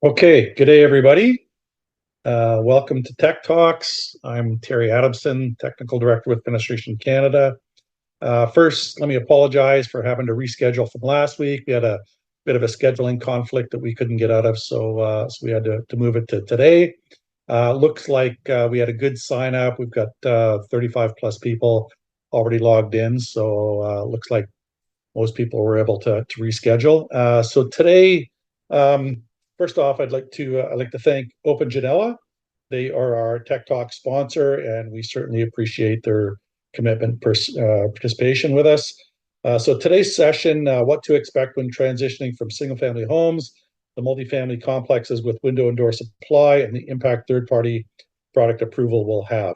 Okay, good day, everybody. Welcome to Tech Talks. I'm Terry Adamson, Technical Director with Fenestration Canada. First, let me apologize for having to reschedule from last week. We had a bit of a scheduling conflict that we couldn't get out of, so we had to move it to today. Looks like we had a good sign up. We've got 35 plus people already logged in, so looks like most people were able to reschedule. So today, first off, I'd like to thank Open Janela. They are our Tech Talk sponsor, and we certainly appreciate their commitment participation with us. So today's session, what to expect when transitioning from single-family homes, the multifamily complexes with window and door supply, and the impact third-party product approval will have.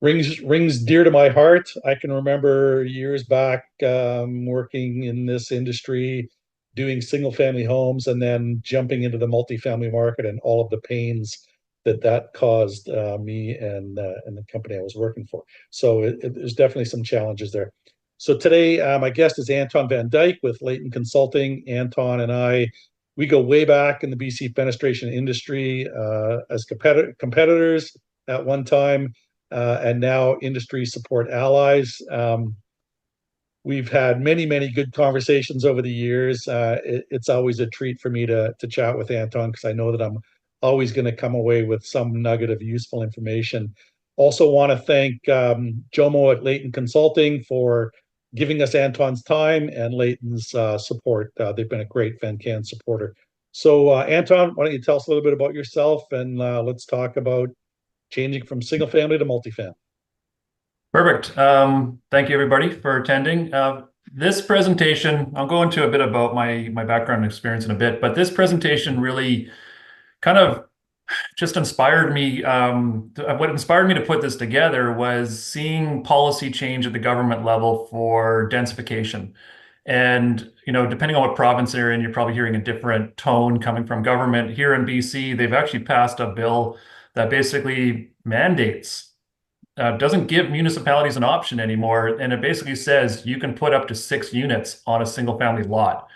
Rings dear to my heart. I can remember years back working in this industry, doing single family homes, and then jumping into the multifamily market and all of the pains that caused me and the company I was working for. So there's definitely some challenges there. So today, my guest is Anton Van Dyke with Layton Consulting. Anton and I, we go way back in the BC fenestration industry as competitors at one time and now industry support allies. We've had many good conversations over the years. It's always a treat for me to chat with Anton because I know that I'm always going to come away with some nugget of useful information. Also want to thank Jomo at Layton Consulting for giving us Anton's time and Layton's support. They've been a great FenCan supporter. So Anton, why don't you tell us a little bit about yourself, and let's talk about changing from single family to multifamily. Perfect. Thank you, everybody, for attending. This presentation, I'll go into a bit about my background and experience in a bit, but this presentation really kind of just inspired me. What inspired me to put this together was seeing policy change at the government level for densification. And, depending on what province you're in, you're probably hearing a different tone coming from government. Here in BC, they've actually passed a bill that basically mandates doesn't give municipalities an option anymore. And it basically says you can put up to 6 units on a single family lot.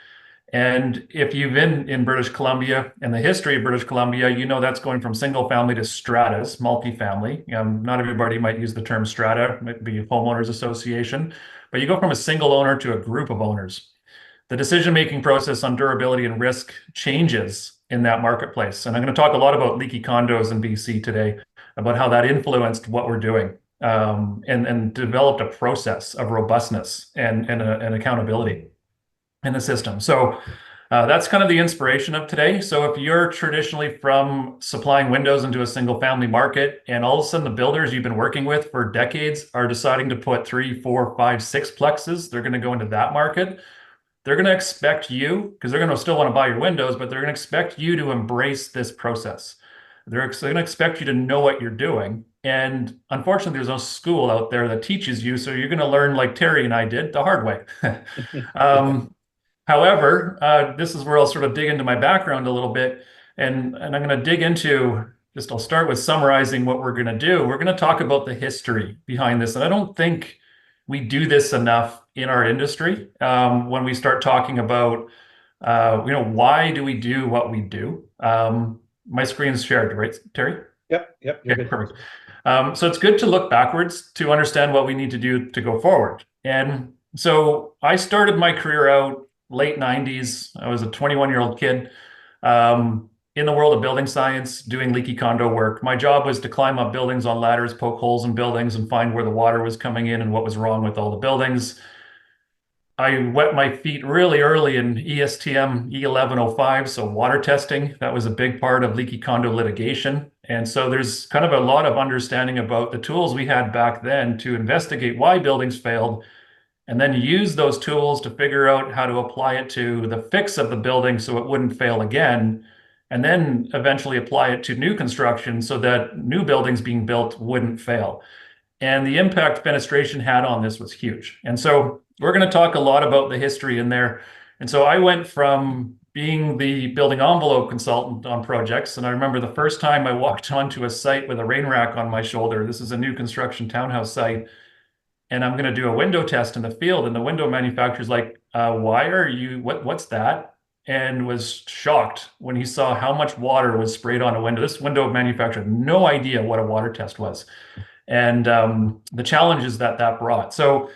And if you've been in British Columbia and the history of British Columbia, that's going from single family to stratas, multifamily. Not everybody might use the term strata, it might be homeowners association, but you go from a single owner to a group of owners. The decision-making process on durability and risk changes in that marketplace. And I'm going to talk a lot about leaky condos in BC today, about how that influenced what we're doing, and developed a process of robustness and accountability in the system. So that's kind of the inspiration of today. So if you're traditionally from supplying windows into a single family market, and all of a sudden the builders you've been working with for decades are deciding to put 3, 4, 5, 6 plexes, they're going to go into that market. They're going to expect you, because they're going to still want to buy your windows, but they're going to expect you to embrace this process. They're going to expect you to know what you're doing. And unfortunately, there's no school out there that teaches you. So you're going to learn like Terry and I did the hard way. However, this is where I'll sort of dig into my background a little bit. And I'm going to dig into, I'll start with summarizing what we're going to do. We're going to talk about the history behind this. And I don't think we do this enough in our industry when we start talking about, why do we do what we do? My screen is shared, right, Terry? Yep. Okay, perfect. So it's good to look backwards to understand what we need to do to go forward. And so I started my career out late 90s. I was a 21-year-old kid in the world of building science, doing leaky condo work. My job was to climb up buildings on ladders, poke holes in buildings, and find where the water was coming in and what was wrong with all the buildings. I wet my feet really early in ESTM E1105, so water testing. That was a big part of leaky condo litigation. And so there's kind of a lot of understanding about the tools we had back then to investigate why buildings failed, and then use those tools to figure out how to apply it to the fix of the building so it wouldn't fail again, and then eventually apply it to new construction so that new buildings being built wouldn't fail. And the impact fenestration had on this was huge. And so we're going to talk a lot about the history in there. And so I went from being the building envelope consultant on projects. And I remember the first time I walked onto a site with a rain rack on my shoulder. This is a new construction townhouse site. And I'm going to do a window test in the field. And the window manufacturer's like, what's that? and was shocked when he saw how much water was sprayed on a window. This window manufacturer had no idea what a water test was, and the challenges that that brought. So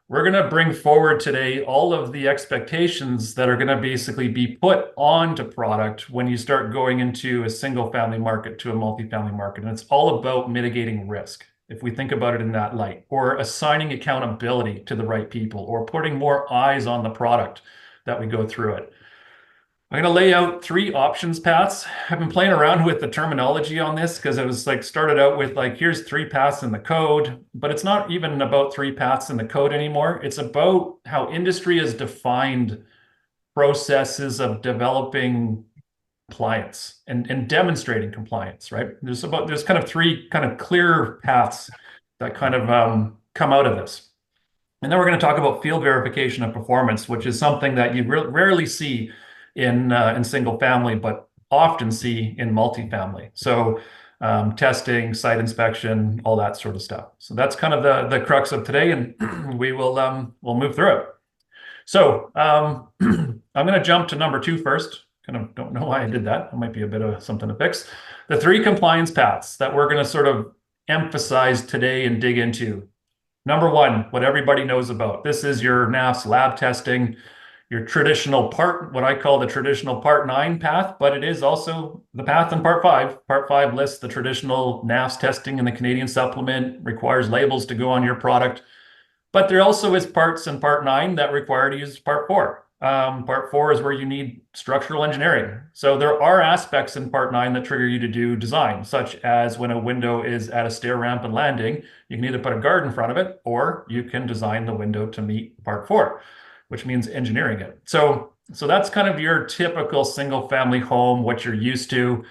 we're going to bring forward today all of the expectations that are going to basically be put onto product when you start going into a single family market to a multifamily market. And it's all about mitigating risk, if we think about it in that light, or assigning accountability to the right people, or putting more eyes on the product that we go through it. I'm going to lay out 3 options paths. I've been playing around with the terminology on this because it was like started out with like, here's 3 paths in the code, but it's not even about 3 paths in the code anymore. It's about how industry has defined processes of developing compliance and demonstrating compliance, right? There's kind of 3 kind of clear paths that kind of come out of this. And then we're going to talk about field verification of performance, which is something that you rarely see in single family, but often see in multifamily. So testing, site inspection, all that sort of stuff. So that's kind of the crux of today, and we'll move through it. So I'm going to jump to number 2 first. Kind of don't know why I did that. It might be a bit of something to fix. The 3 compliance paths that we're going to sort of emphasize today and dig into. Number 1, what everybody knows about. This is your NAFS lab testing, your traditional part, what I call the traditional Part 9 path, but it is also the path in Part 5. Part 5 lists the traditional NAFS testing in the Canadian supplement, requires labels to go on your product. But there also is parts in Part 9 that require to use Part 4. Part 4 is where you need structural engineering. So there are aspects in Part 9 that trigger you to do design, such as when a window is at a stair ramp and landing, you can either put a guard in front of it, or you can design the window to meet Part 4, which means engineering it. So that's kind of your typical single family home, what you're used to.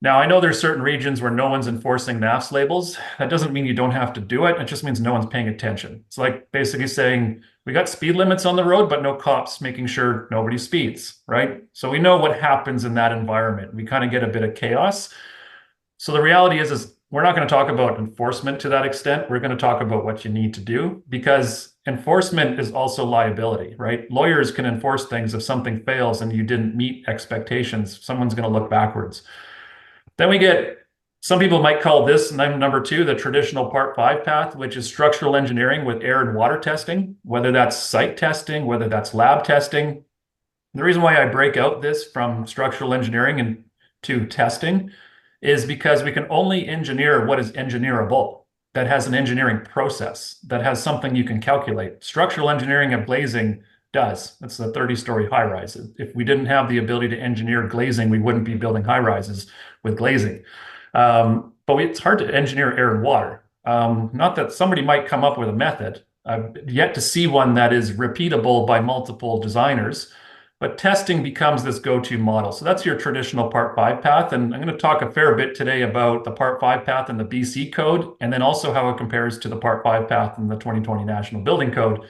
Now, I know there's certain regions where no one's enforcing NAFS labels. That doesn't mean you don't have to do it. It just means no one's paying attention. It's like basically saying, we got speed limits on the road, but no cops making sure nobody speeds, right? So we know what happens in that environment. We kind of get a bit of chaos. So the reality is we're not going to talk about enforcement to that extent. We're going to talk about what you need to do, because enforcement is also liability, right? Lawyers can enforce things if something fails and you didn't meet expectations. Someone's going to look backwards. Then we get, some people might call this number 2, the traditional Part 5 path, which is structural engineering with air and water testing, whether that's site testing, whether that's lab testing. The reason why I break out this from structural engineering and to testing is because we can only engineer what is engineerable, that has an engineering process, that has something you can calculate. Structural engineering of glazing does. That's a 30-story high-rise. If we didn't have the ability to engineer glazing, we wouldn't be building high-rises with glazing. But it's hard to engineer air and water. Not that somebody might come up with a method. I've yet to see one that is repeatable by multiple designers, but testing becomes this go-to model. So that's your traditional Part 5 path. And I'm going to talk a fair bit today about the Part 5 path in the BC code, and then also how it compares to the Part 5 path in the 2020 National Building Code.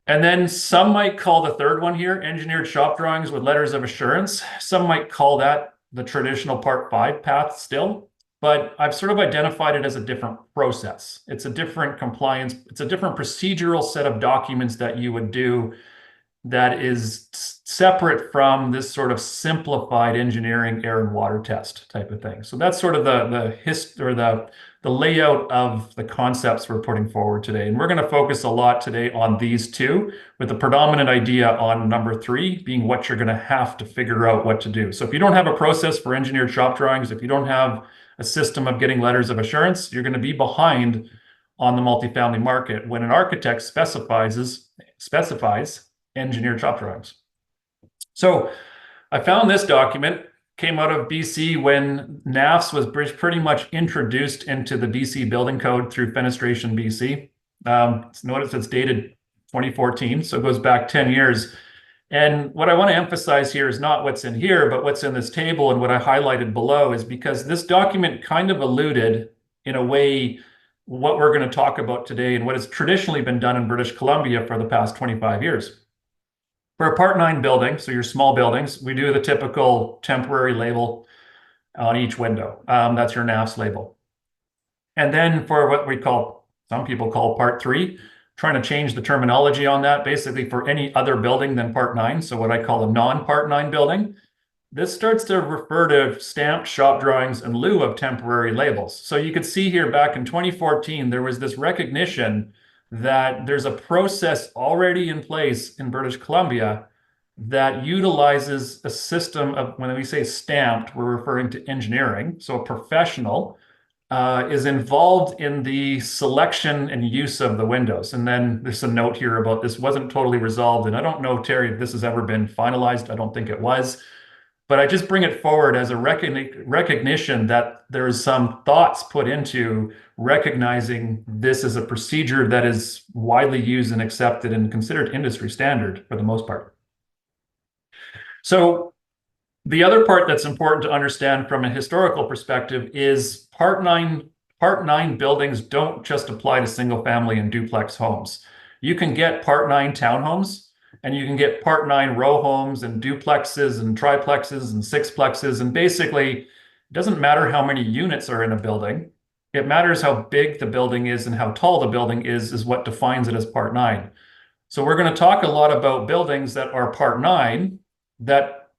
And then some might call the third one here engineered shop drawings with letters of assurance. Some might call that the traditional Part 5 path still, but I've sort of identified it as a different process. It's a different compliance. It's a different procedural set of documents that you would do that is separate from this sort of simplified engineering air and water test type of thing. So that's sort of the layout of the concepts we're putting forward today. And we're going to focus a lot today on these 2, with the predominant idea on number 3 being what you're going to have to figure out what to do. So if you don't have a process for engineered shop drawings, if you don't have a system of getting letters of assurance, you're going to be behind on the multifamily market when an architect specifies engineered shop drawings. So I found this document, came out of BC when NAFS was pretty much introduced into the BC building code through Fenestration BC. Notice it's dated 2014, so it goes back 10 years. And what I want to emphasize here is not what's in here, but what's in this table, and what I highlighted below is because this document kind of alluded in a way what we're going to talk about today and what has traditionally been done in British Columbia for the past 25 years. For a Part 9 building, so your small buildings, we do the typical temporary label on each window. That's your NAFS label. And then for what some people call Part 3, trying to change the terminology on that, basically for any other building than Part 9, so what I call a non-Part 9 building. This starts to refer to stamped shop drawings in lieu of temporary labels. So you could see here back in 2014, there was this recognition that there's a process already in place in British Columbia that utilizes a system of, when we say stamped, we're referring to engineering. So a professional is involved in the selection and use of the windows. And then there's a note here about this wasn't totally resolved. And I don't know, Terry, if this has ever been finalized. I don't think it was. But I just bring it forward as a recognition that there is some thoughts put into recognizing this as a procedure that is widely used and accepted and considered industry standard for the most part. So the other part that's important to understand from a historical perspective is Part 9 buildings don't just apply to single family and duplex homes. You can get Part 9 townhomes, and you can get Part 9 row homes and duplexes and triplexes and sixplexes. And basically, it doesn't matter how many units are in a building. It matters how big the building is and how tall the building is what defines it as Part 9. So we're going to talk a lot about buildings that are Part 9 that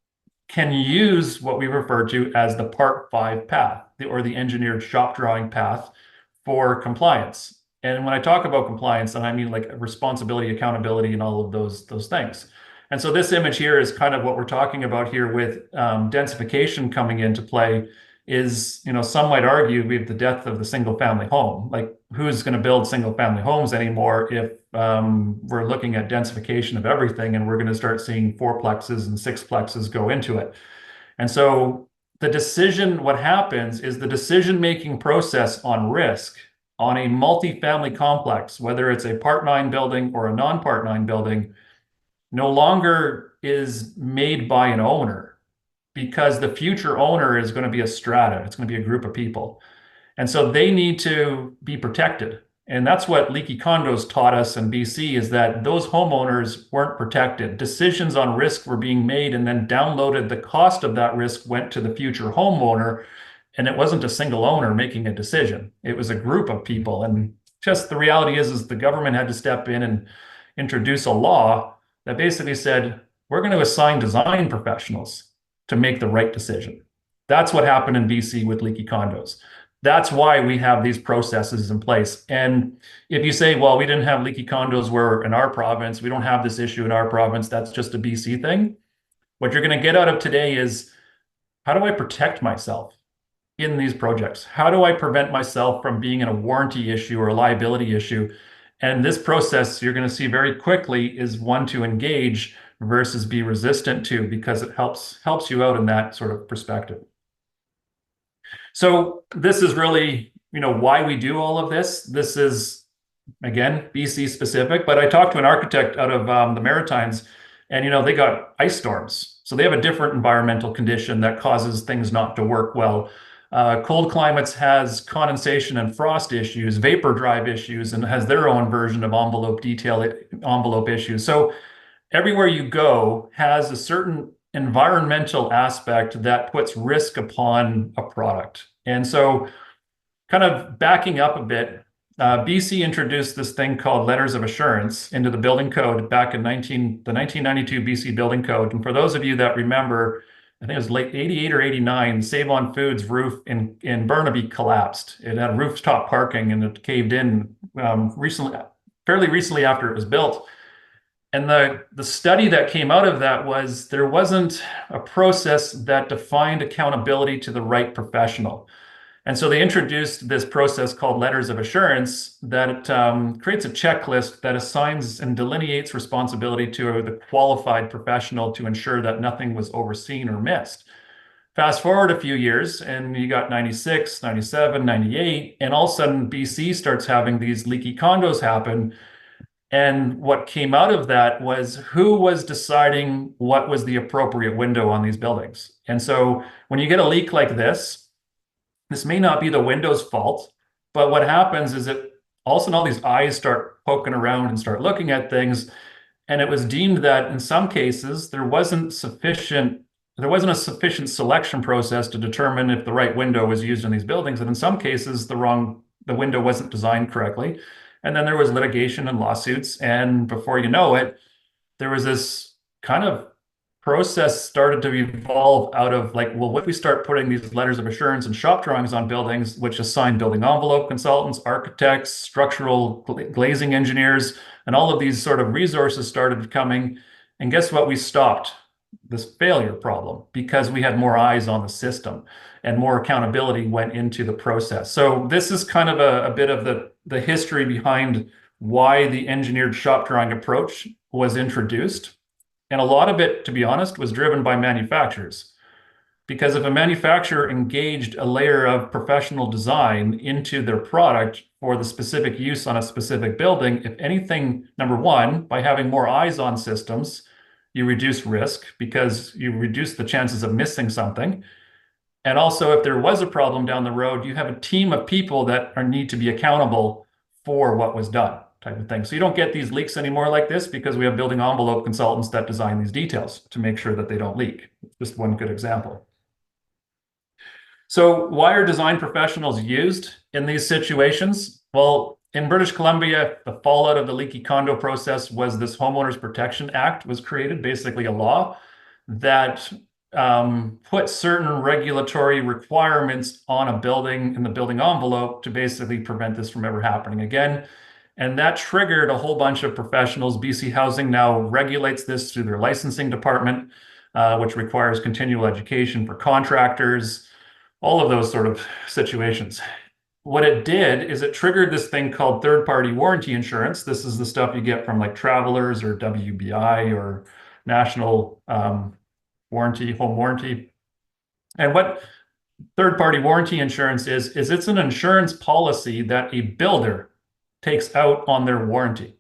can use what we refer to as the Part 5 path, or the engineered shop drawing path for compliance. And when I talk about compliance, then I mean like responsibility, accountability, and all of those things. And so this image here is kind of what we're talking about here with densification coming into play is, some might argue we have the death of the single family home. Like, who's going to build single family homes anymore if we're looking at densification of everything and we're going to start seeing fourplexes and sixplexes go into it. And so what happens is the decision-making process on risk on a multifamily complex, whether it's a Part 9 building or a non-Part 9 building, no longer is made by an owner, because the future owner is going to be a strata. It's going to be a group of people. And so they need to be protected. And that's what leaky condos taught us in BC, is that those homeowners weren't protected. Decisions on risk were being made and then downloaded. The cost of that risk went to the future homeowner. And it wasn't a single owner making a decision. It was a group of people. And just the reality is the government had to step in and introduce a law that basically said, we're going to assign design professionals to make the right decision. That's what happened in BC with leaky condos. That's why we have these processes in place. And if you say, well, we didn't have leaky condos in our province, we don't have this issue in our province, that's just a BC thing. What you're going to get out of today is, how do I protect myself in these projects? How do I prevent myself from being in a warranty issue or a liability issue? And this process you're going to see very quickly is one to engage versus be resistant to, because it helps you out in that sort of perspective. So this is really, why we do all of this. This is, again, BC specific, but I talked to an architect out of the Maritimes, and they got ice storms. So they have a different environmental condition that causes things not to work well. Cold climates has condensation and frost issues, vapor drive issues, and has their own version of envelope issues. So everywhere you go has a certain environmental aspect that puts risk upon a product. And so kind of backing up a bit, BC introduced this thing called letters of assurance into the building code back in the 1992 BC building code. And for those of you that remember, I think it was late 88 or 89, Save On Foods roof in Burnaby collapsed. It had rooftop parking and it caved in fairly recently after it was built. And the study that came out of that was there wasn't a process that defined accountability to the right professional. And so they introduced this process called letters of assurance that creates a checklist that assigns and delineates responsibility to the qualified professional to ensure that nothing was overseen or missed. Fast forward a few years and you got 96, 97, 98, and all of a sudden BC starts having these leaky condos happen. And what came out of that was who was deciding what was the appropriate window on these buildings. And so when you get a leak like this may not be the window's fault, but what happens is that all of a sudden all these eyes start poking around and start looking at things. And it was deemed that in some cases there wasn't a sufficient selection process to determine if the right window was used in these buildings. And in some cases, the window wasn't designed correctly. And then there was litigation and lawsuits. And before you know it, there was this kind of process started to evolve out of like, well, what if we start putting these letters of assurance and shop drawings on buildings, which assign building envelope consultants, architects, structural glazing engineers, and all of these sort of resources started coming. And guess what? We stopped this failure problem because we had more eyes on the system and more accountability went into the process. So this is kind of a bit of the history behind why the engineered shop drawing approach was introduced. And a lot of it, to be honest, was driven by manufacturers. Because if a manufacturer engaged a layer of professional design into their product for the specific use on a specific building, if anything, number one, by having more eyes on systems, you reduce risk because you reduce the chances of missing something. And also, if there was a problem down the road, you have a team of people that need to be accountable for what was done, type of thing. So you don't get these leaks anymore like this because we have building envelope consultants that design these details to make sure that they don't leak. Just one good example. So why are design professionals used in these situations? Well, in British Columbia, the fallout of the leaky condo process was this Homeowners Protection Act was created, basically a law that put certain regulatory requirements on a building in the building envelope to basically prevent this from ever happening again. And that triggered a whole bunch of professionals. BC Housing now regulates this through their licensing department, which requires continual education for contractors, all of those sort of situations. What it did is it triggered this thing called third-party warranty insurance. This is the stuff you get from like Travelers or WBI or National Warranty, Home Warranty. And what third-party warranty insurance is it's an insurance policy that a builder takes out on their warranty.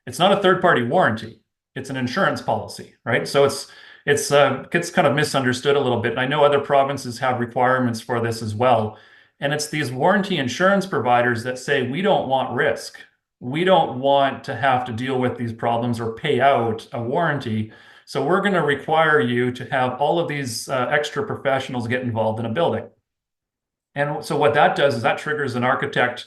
It's not a third-party warranty. It's an insurance policy, right? So it's gets kind of misunderstood a little bit. And I know other provinces have requirements for this as well. And it's these warranty insurance providers that say, we don't want risk. We don't want to have to deal with these problems or pay out a warranty. So we're going to require you to have all of these extra professionals get involved in a building. And so what that does is that triggers an architect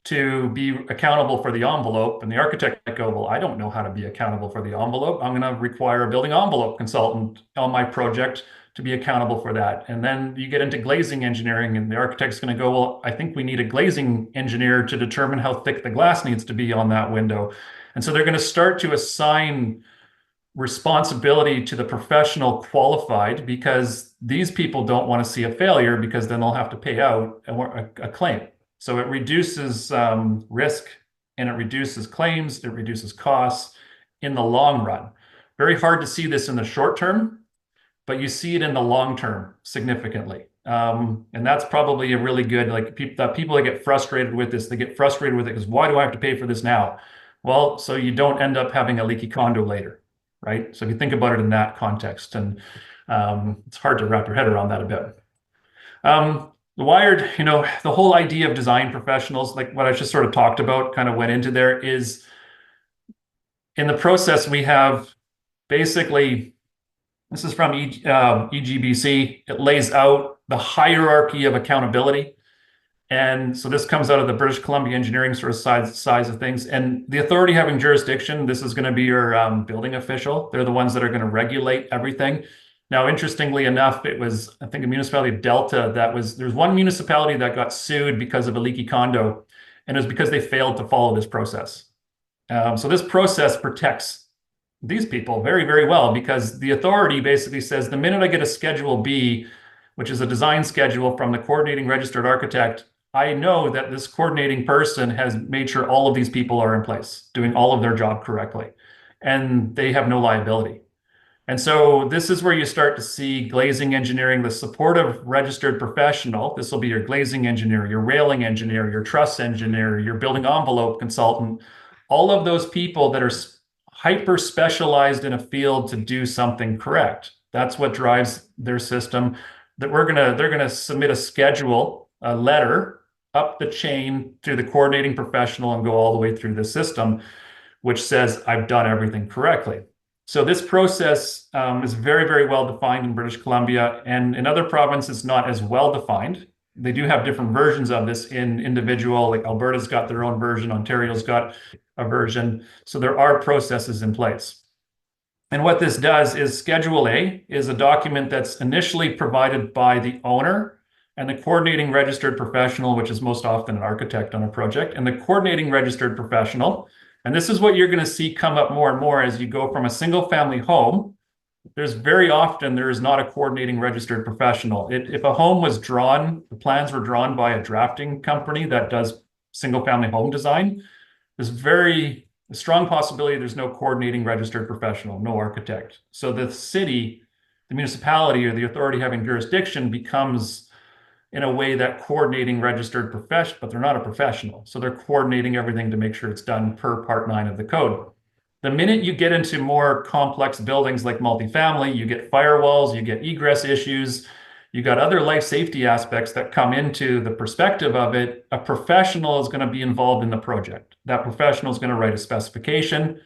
to be accountable for the envelope. And the architect might go, well, I don't know how to be accountable for the envelope. I'm going to require a building envelope consultant on my project to be accountable for that. And then you get into glazing engineering and the architect's going to go, well, I think we need a glazing engineer to determine how thick the glass needs to be on that window. And so they're going to start to assign responsibility to the professional qualified because these people don't want to see a failure because then they'll have to pay out a claim. So it reduces risk and it reduces claims, it reduces costs in the long run. Very hard to see this in the short term, but you see it in the long term significantly. And that's probably a really good, like people that get frustrated with this, they get frustrated with it because why do I have to pay for this now? Well, so you don't end up having a leaky condo later, right? So if you think about it in that context, and it's hard to wrap your head around that a bit. The Wired, the whole idea of design professionals, like what I just sort of talked about, kind of went into there is in the process, we have basically, this is from EGBC. It lays out the hierarchy of accountability. And so this comes out of the British Columbia engineering sort of size of things. And the authority having jurisdiction, this is going to be your building official. They're the ones that are going to regulate everything. Now, interestingly enough, it was, I think, a municipality of Delta there's one municipality that got sued because of a leaky condo, and it was because they failed to follow this process. So this process protects these people very, very well because the authority basically says the minute I get a Schedule B, which is a design schedule from the coordinating registered architect, I know that this coordinating person has made sure all of these people are in place, doing all of their job correctly, and they have no liability. And so this is where you start to see glazing engineering, the supportive registered professional. This will be your glazing engineer, your railing engineer, your truss engineer, your building envelope consultant, all of those people that are hyper specialized in a field to do something correct. That's what drives their system. That they're gonna submit a schedule, a letter up the chain through the coordinating professional and go all the way through the system, which says I've done everything correctly. So this process is very, very well defined in British Columbia, and in other provinces, not as well defined. they do have different versions of this in individual, like Alberta's got their own version, Ontario's got a version. So there are processes in place. And what this does is Schedule A is a document that's initially provided by the owner and the coordinating registered professional, which is most often an architect on a project, and the coordinating registered professional. And this is what you're going to see come up more and more as you go from a single family home. There's very often there is not a coordinating registered professional. If a home was drawn, the plans were drawn by a drafting company that does single family home design, there's very a strong possibility there's no coordinating registered professional, no architect. So the city, the municipality, or the authority having jurisdiction becomes in a way that coordinating registered professional, but they're not a professional. So they're coordinating everything to make sure it's done per Part 9 of the code. The minute you get into more complex buildings like multifamily, you get firewalls, you get egress issues, you got other life safety aspects that come into the perspective of it. A professional is going to be involved in the project. That professional is going to write a specification.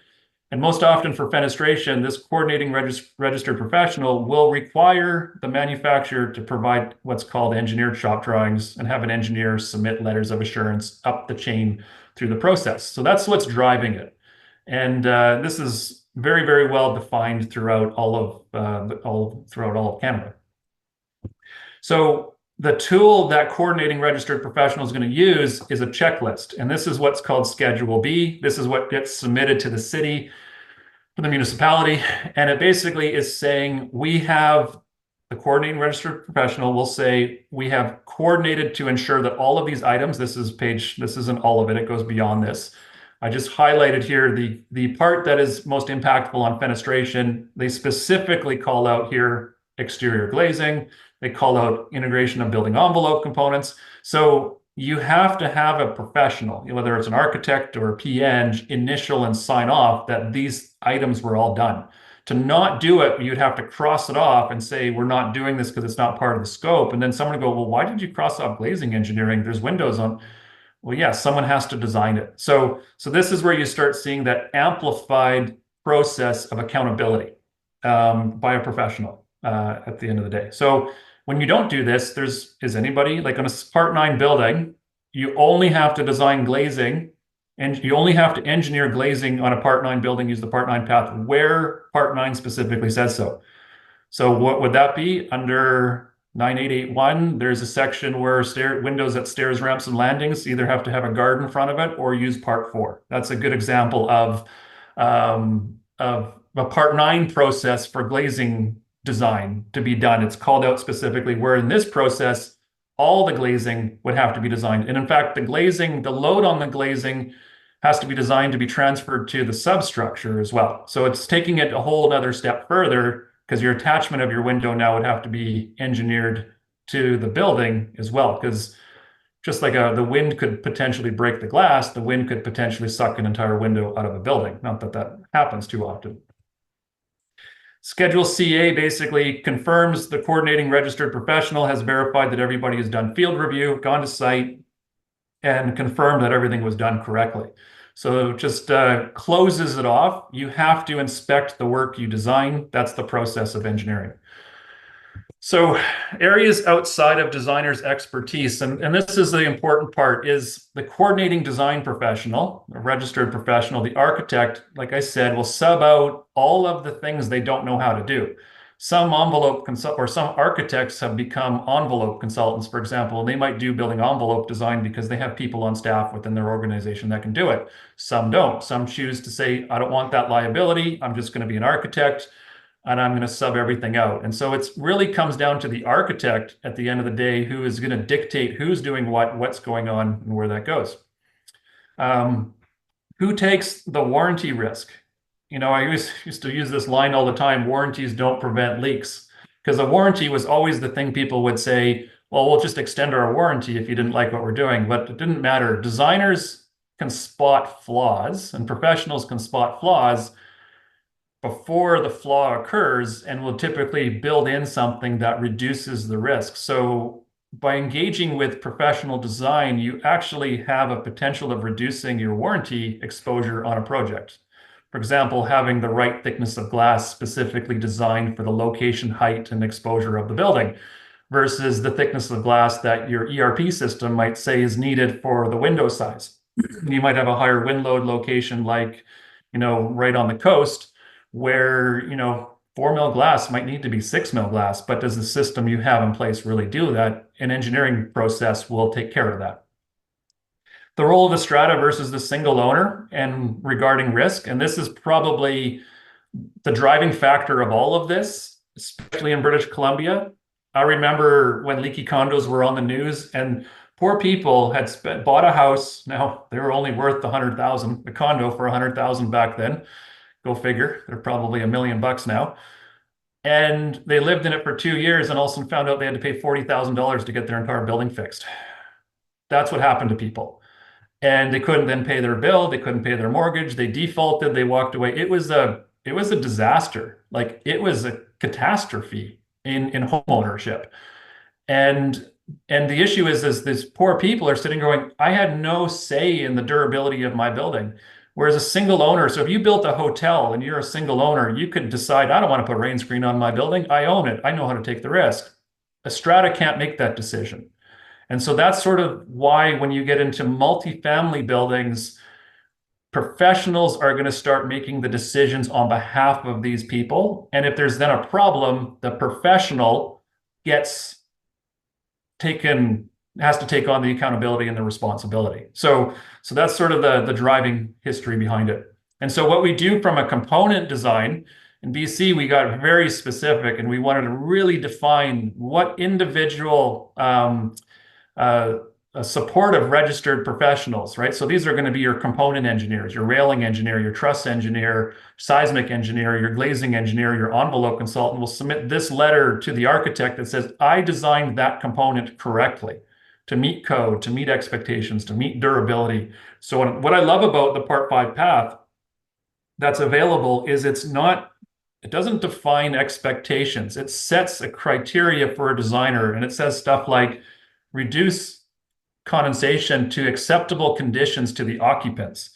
And most often for fenestration, this coordinating registered professional will require the manufacturer to provide what's called engineered shop drawings and have an engineer submit letters of assurance up the chain through the process. So that's what's driving it. And this is very, very well defined throughout all of Canada. So the tool that coordinating registered professional is going to use is a checklist. And this is what's called Schedule B. This is what gets submitted to the city, to the municipality. And it basically is saying we have the coordinating registered professional will say we have coordinated to ensure that all of these items, this isn't all of it, it goes beyond this. I just highlighted here the part that is most impactful on fenestration. They specifically call out here exterior glazing. They call out integration of building envelope components. So you have to have a professional, whether it's an architect or a PN, initial and sign off that these items were all done. To not do it, you'd have to cross it off and say, we're not doing this because it's not part of the scope. And then someone would go, well, why did you cross off glazing engineering? There's windows on. Well, yeah, someone has to design it. So this is where you start seeing that amplified process of accountability by a professional at the end of the day. So when you don't do this, is anybody like on a Part 9 building, you only have to design glazing and you only have to engineer glazing on a Part 9 building, use the Part 9 path where Part 9 specifically says so. So what would that be? Under 9881, there's a section where windows at stairs, ramps, and landings either have to have a guard in front of it or use Part 4. That's a good example of a Part 9 process for glazing design to be done. It's called out specifically where in this process, all the glazing would have to be designed. And in fact, the load on the glazing has to be designed to be transferred to the substructure as well. So it's taking it a whole other step further because your attachment of your window now would have to be engineered to the building as well. Because just like the wind could potentially break the glass, the wind could potentially suck an entire window out of a building. Not that that happens too often. Schedule CA basically confirms the coordinating registered professional has verified that everybody has done field review, gone to site, and confirmed that everything was done correctly. So it just closes it off. You have to inspect the work you design. That's the process of engineering. So areas outside of designers' expertise, and this is the important part, is the coordinating design professional, the registered professional, the architect, like I said, will sub out all of the things they don't know how to do. Some architects have become envelope consultants, for example, and they might do building envelope design because they have people on staff within their organization that can do it. Some don't. Some choose to say, I don't want that liability. I'm just going to be an architect and I'm going to sub everything out. And so it really comes down to the architect at the end of the day who is going to dictate who's doing what's going on, and where that goes. Who takes the warranty risk? I used to use this line all the time, warranties don't prevent leaks. Because a warranty was always the thing people would say, well, we'll just extend our warranty if you didn't like what we're doing. But it didn't matter. Designers can spot flaws and professionals can spot flaws before the flaw occurs and will typically build in something that reduces the risk. So by engaging with professional design, you actually have a potential of reducing your warranty exposure on a project. For example, having the right thickness of glass specifically designed for the location, height, and exposure of the building. versus the thickness of glass that your ERP system might say is needed for the window size. You might have a higher wind load location, like, right on the coast, where, 4 mil glass might need to be 6 mil glass, but does the system you have in place really do that? An engineering process will take care of that. The role of the strata versus the single owner and regarding risk, and this is probably the driving factor of all of this, especially in British Columbia. I remember when leaky condos were on the news, and poor people had bought a house. Now they were only worth 100,000, a condo for 100,000 back then. Go figure, they're probably $1 million now. And they lived in it for 2 years and all of a sudden found out they had to pay $40,000 to get their entire building fixed. That's what happened to people. And they couldn't then pay their bill, they couldn't pay their mortgage, they defaulted, they walked away. It was a disaster. Like, it was a catastrophe in home ownership. And the issue is these poor people are sitting going, I had no say in the durability of my building. Whereas a single owner, so if you built a hotel and you're a single owner, you could decide, I don't want to put rain screen on my building. I own it. I know how to take the risk. A strata can't make that decision. And so that's sort of why when you get into multifamily buildings, professionals are going to start making the decisions on behalf of these people. And if there's then a problem, the professional gets has to take on the accountability and the responsibility. So that's sort of the driving history behind it. And so what we do from a component design in BC, we got very specific, and we wanted to really define what individual a support of registered professionals, right? So these are going to be your component engineers, your railing engineer, your truss engineer, seismic engineer, your glazing engineer, your envelope consultant will submit this letter to the architect that says, I designed that component correctly to meet code, to meet expectations, to meet durability. So what I love about the Part 5 path that's available is it doesn't define expectations. It sets a criteria for a designer, and it says stuff like reduce condensation to acceptable conditions to the occupants.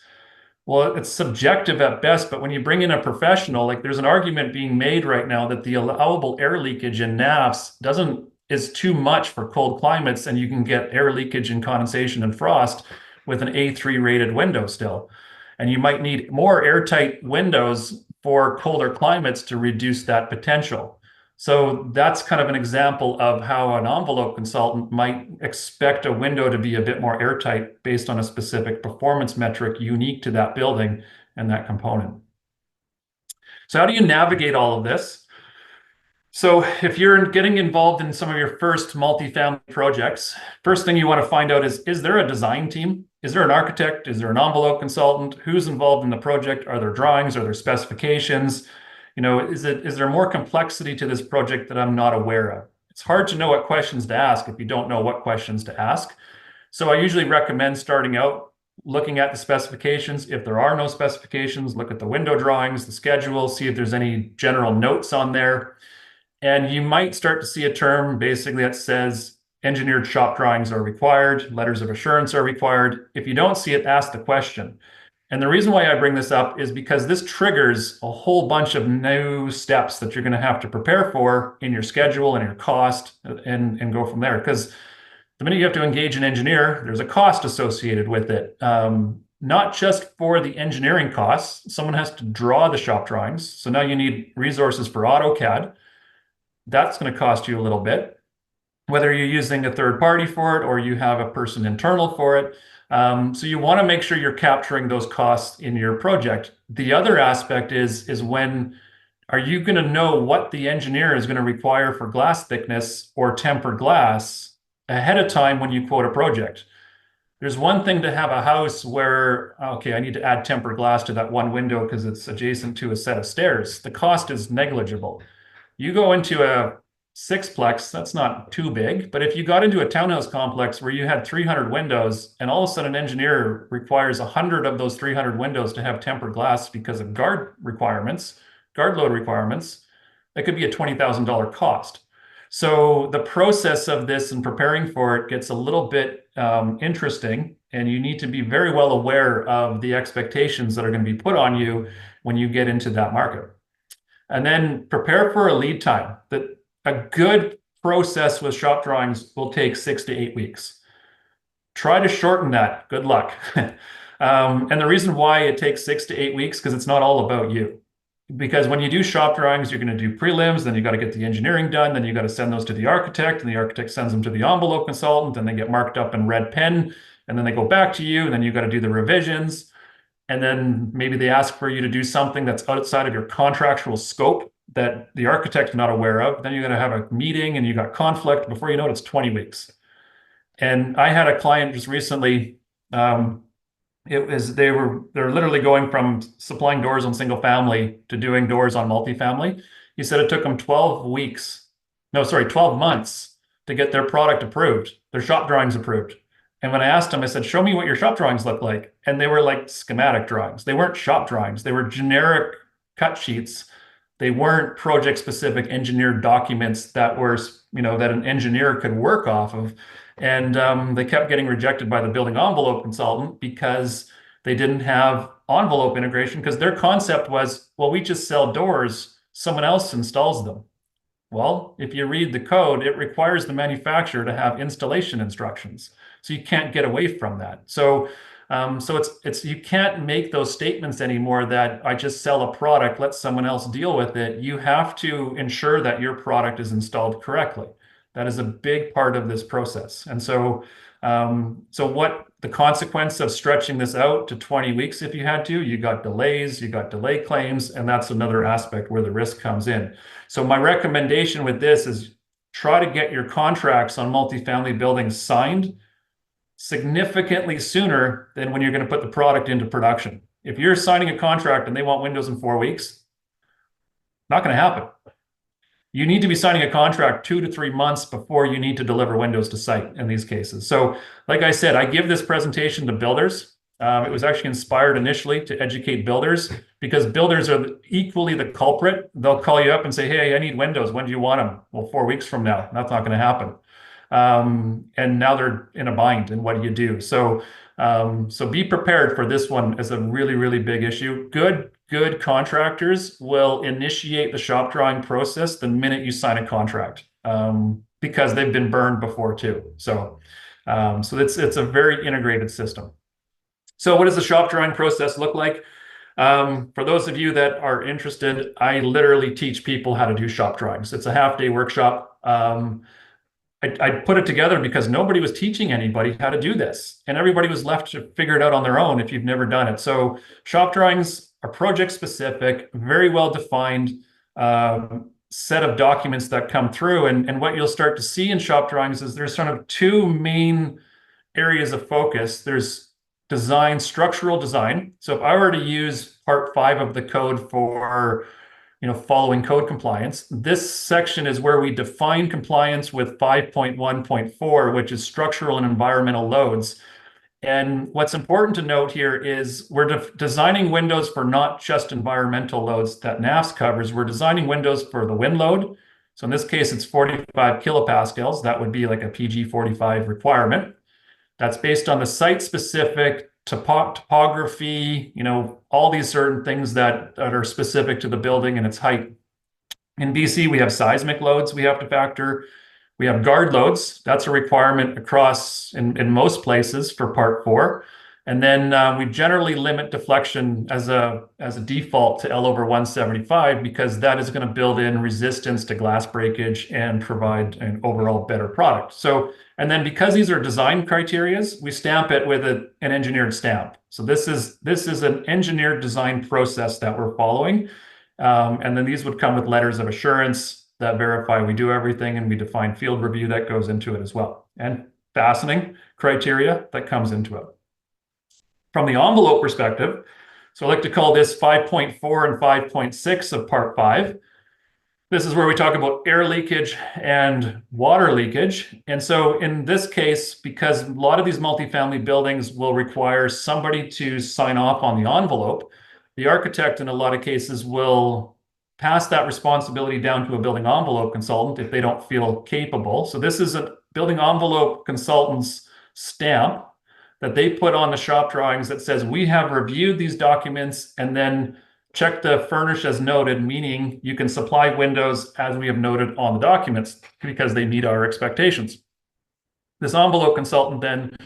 Well, it's subjective at best, but when you bring in a professional, like, there's an argument being made right now that the allowable air leakage in NAFs is too much for cold climates, and you can get air leakage and condensation and frost with an A3 rated window still. And you might need more airtight windows for colder climates to reduce that potential. So that's kind of an example of how an envelope consultant might expect a window to be a bit more airtight based on a specific performance metric unique to that building and that component. So how do you navigate all of this? So if you're getting involved in some of your first multifamily projects, first thing you want to find out is there a design team? Is there an architect? Is there an envelope consultant? Who's involved in the project? Are there drawings? Are there specifications? Is there more complexity to this project that I'm not aware of? It's hard to know what questions to ask if you don't know what questions to ask. So I usually recommend starting out looking at the specifications. If there are no specifications, look at the window drawings, the schedule, see if there's any general notes on there. And you might start to see a term basically that says engineered shop drawings are required, letters of assurance are required. If you don't see it, ask the question. And the reason why I bring this up is because this triggers a whole bunch of new steps that you're going to have to prepare for in your schedule and your cost and go from there. Because the minute you have to engage an engineer, there's a cost associated with it. Not just for the engineering costs. Someone has to draw the shop drawings. So now you need resources for AutoCAD. That's going to cost you a little bit. Whether you're using a third party for it or you have a person internal for it. So you want to make sure you're capturing those costs in your project. The other aspect is when are you going to know what the engineer is going to require for glass thickness or tempered glass ahead of time when you quote a project? There's one thing to have a house where, okay, I need to add tempered glass to that one window because it's adjacent to a set of stairs. The cost is negligible. You go into a sixplex, that's not too big. But if you got into a townhouse complex where you had 300 windows and all of a sudden an engineer requires 100 of those 300 windows to have tempered glass because of guard load requirements, that could be a $20,000 cost. So the process of this and preparing for it gets a little bit interesting, and you need to be very well aware of the expectations that are going to be put on you when you get into that market. And then prepare for a lead time. That a good process with shop drawings will take 6 to 8 weeks. Try to shorten that. Good luck. And the reason why it takes 6 to 8 weeks, because it's not all about you. Because when you do shop drawings, you're going to do prelims, then you got to get the engineering done, then you got to send those to the architect, and the architect sends them to the envelope consultant, and they get marked up in red pen, and then they go back to you, and then you got to do the revisions, and then maybe they ask for you to do something that's outside of your contractual scope that the architect's not aware of. Then you got to have a meeting, and you got conflict. Before you know it, it's 20 weeks. And I had a client just recently. They're literally going from supplying doors on single family to doing doors on multifamily. He said it took them 12 months to get their product approved, their shop drawings approved. And when I asked him, I said, show me what your shop drawings look like. And they were like schematic drawings. They weren't shop drawings. They were generic cut sheets. They weren't project specific engineered documents that were, that an engineer could work off of. And they kept getting rejected by the building envelope consultant because they didn't have envelope integration, because their concept was, well, we just sell doors, someone else installs them. Well, if you read the code, it requires the manufacturer to have installation instructions. So you can't get away from that. So it's you can't make those statements anymore that I just sell a product, let someone else deal with it. You have to ensure that your product is installed correctly. That is a big part of this process. And so what the consequence of stretching this out to 20 weeks, if you had to, you got delays, you got delay claims, and that's another aspect where the risk comes in. So my recommendation with this is try to get your contracts on multifamily buildings signed significantly sooner than when you're going to put the product into production. If you're signing a contract and they want windows in 4 weeks, not going to happen. You need to be signing a contract 2 to 3 months before you need to deliver windows to site in these cases. So like I said, I give this presentation to builders. It was actually inspired initially to educate builders, because builders are equally the culprit. They'll call you up and say, hey, I need windows. When do you want them? Well, 4 weeks from now. That's not going to happen. And now they're in a bind. And what do you do? So be prepared for this one as a really, really big issue. Good contractors will initiate the shop drawing process the minute you sign a contract, because they've been burned before too. So it's a very integrated system. So what does the shop drawing process look like? For those of you that are interested, I literally teach people how to do shop drawings. It's a half-day workshop. I put it together because nobody was teaching anybody how to do this, and everybody was left to figure it out on their own if you've never done it. So shop drawings are project specific, very well defined set of documents that come through. And what you'll start to see in shop drawings is there's sort of two main areas of focus. There's design, structural design. So if I were to use part 5 of the code for following code compliance, this section is where we define compliance with 5.1.4, which is structural and environmental loads. And what's important to note here is we're designing windows for not just environmental loads that NAFS covers. We're designing windows for the wind load. So in this case, it's 45 kilopascals. That would be like a PG 45 requirement. That's based on the site-specific topography, all these certain things that are specific to the building and its height. In BC, we have seismic loads we have to factor. We have guard loads. That's a requirement across in most places for part 4. And then we generally limit deflection as a default to L over 175, because that is going to build in resistance to glass breakage and provide an overall better product. So, and then because these are design criterias, we stamp it with an engineered stamp. So this is an engineered design process that we're following. And then these would come with letters of assurance that verify we do everything, and we define field review that goes into it as well, and fastening criteria that comes into it. From the envelope perspective, so I like to call this 5.4 and 5.6 of part 5. This is where we talk about air leakage and water leakage. And so in this case, because a lot of these multifamily buildings will require somebody to sign off on the envelope, the architect in a lot of cases will pass that responsibility down to a building envelope consultant if they don't feel capable. So this is a building envelope consultant's stamp that they put on the shop drawings that says, we have reviewed these documents and then check the furnish as noted, meaning you can supply windows as we have noted on the documents because they meet our expectations. This envelope consultant then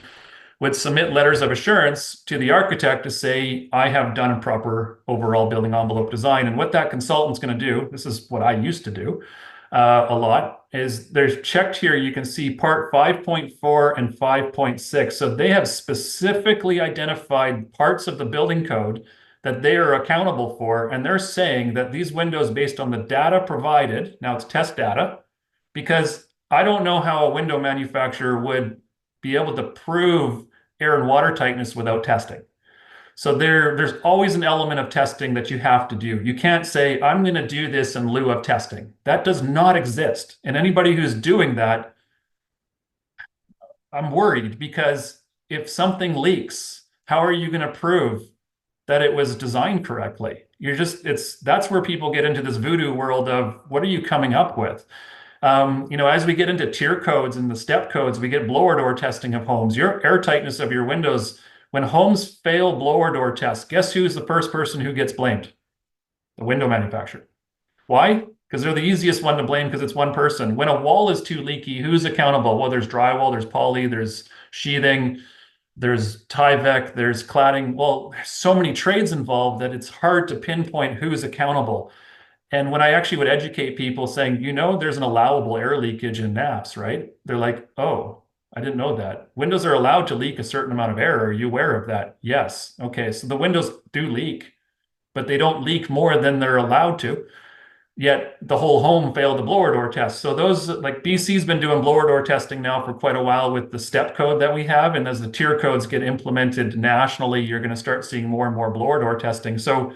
would submit letters of assurance to the architect to say, I have done a proper overall building envelope design. And what that consultant's going to do, this is what I used to do a lot, is there's checked here, you can see part 5.4 and 5.6. So they have specifically identified parts of the building code that they are accountable for. And they're saying that these windows, based on the data provided, now it's test data, because I don't know how a window manufacturer would be able to prove air and water tightness without testing. So there's always an element of testing that you have to do. You can't say, I'm going to do this in lieu of testing. That does not exist. And anybody who's doing that, I'm worried, because if something leaks, how are you going to prove that it was designed correctly? That's where people get into this voodoo world of what are you coming up with? As we get into tier codes and the step codes, we get blower door testing of homes. Your air tightness of your windows, when homes fail blower door tests, guess who's the first person who gets blamed? The window manufacturer. Why? Because they're the easiest one to blame because it's one person. When a wall is too leaky, who's accountable? Well, there's drywall, there's poly, there's sheathing, there's Tyvek, there's cladding. Well, there's so many trades involved that it's hard to pinpoint who's accountable. And when I actually would educate people saying, there's an allowable air leakage in NAFs, right? They're like, oh, I didn't know that. Windows are allowed to leak a certain amount of air. Are you aware of that? Yes. Okay, so the windows do leak, but they don't leak more than they're allowed to. Yet the whole home failed the blower door test. So those, like BC's been doing blower door testing now for quite a while with the step code that we have. And as the tier codes get implemented nationally, you're going to start seeing more and more blower door testing. So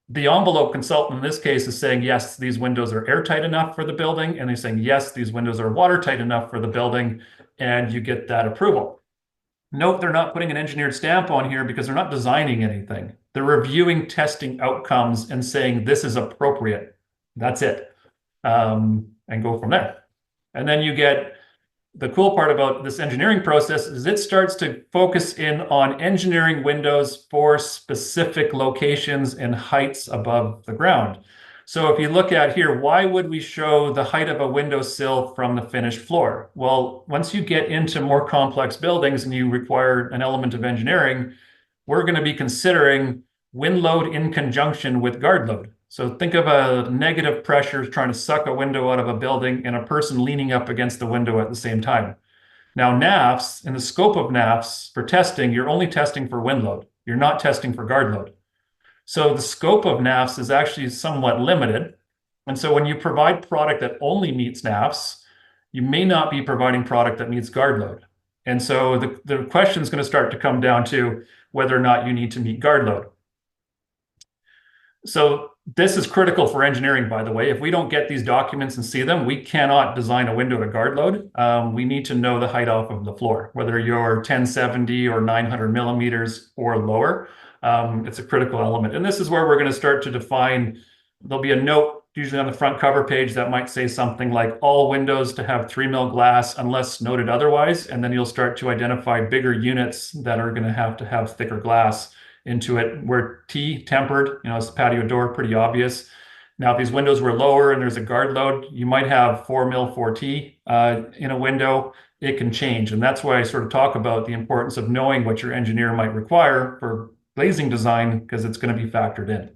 the envelope consultant in this case is saying, yes, these windows are airtight enough for the building. And they're saying, yes, these windows are watertight enough for the building. And you get that approval. Note they're not putting an engineered stamp on here because they're not designing anything. They're reviewing testing outcomes and saying this is appropriate. That's it. And go from there. And then you get the cool part about this engineering process is it starts to focus in on engineering windows for specific locations and heights above the ground. So if you look at here, why would we show the height of a windowsill from the finished floor? Well, once you get into more complex buildings and you require an element of engineering, we're going to be considering wind load in conjunction with guard load. So think of a negative pressure trying to suck a window out of a building and a person leaning up against the window at the same time. Now, NAFs, in the scope of NAFs for testing, you're only testing for wind load. You're not testing for guard load. So the scope of NAFs is actually somewhat limited. And so when you provide product that only meets NAFs, you may not be providing product that meets guard load. And so the question is going to start to come down to whether or not you need to meet guard load. So this is critical for engineering, by the way. If we don't get these documents and see them, we cannot design a window to guard load. We need to know the height off of the floor, whether you're 1070 or 900 millimeters or lower. It's a critical element. And this is where we're going to start to define, there'll be a note usually on the front cover page that might say something like all windows to have 3 mil glass unless noted otherwise. And then you'll start to identify bigger units that are going to have thicker glass into it. Where T, tempered, it's the patio door, pretty obvious. Now, if these windows were lower and there's a guard load, you might have 4 mil 4T in a window. It can change. And that's why I sort of talk about the importance of knowing what your engineer might require for glazing design, because it's going to be factored in.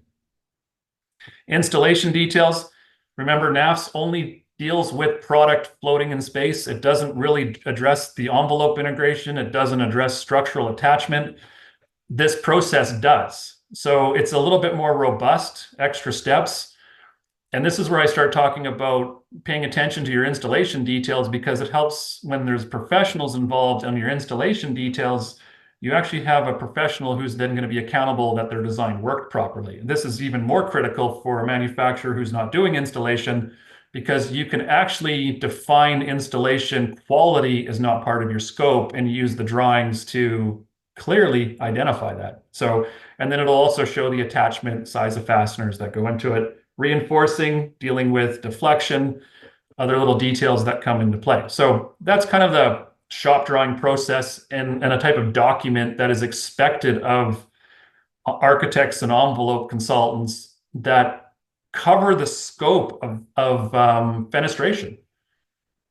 Installation details. Remember, NAFs only deals with product floating in space. It doesn't really address the envelope integration. It doesn't address structural attachment. This process does. So it's a little bit more robust, extra steps. And this is where I start talking about paying attention to your installation details, because it helps when there's professionals involved on your installation details. You actually have a professional who's then going to be accountable that their design worked properly. This is even more critical for a manufacturer who's not doing installation, because you can actually define installation quality is not part of your scope and use the drawings to clearly identify that. So, and then it'll also show the attachment size of fasteners that go into it, reinforcing, dealing with deflection, other little details that come into play. So that's kind of the shop drawing process and a type of document that is expected of architects and envelope consultants that cover the scope of fenestration.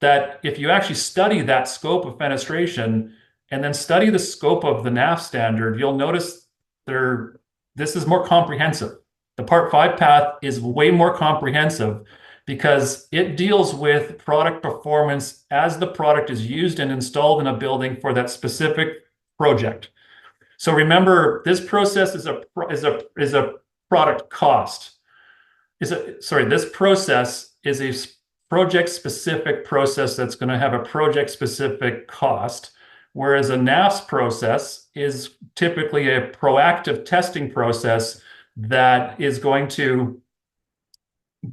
That if you actually study that scope of fenestration and then study the scope of the NAF standard, you'll notice this is more comprehensive. The Part 5 path is way more comprehensive because it deals with product performance as the product is used and installed in a building for that specific project. So remember, this process is a product cost. This process is a project-specific process that's going to have a project-specific cost, whereas a NAFS process is typically a proactive testing process that is going to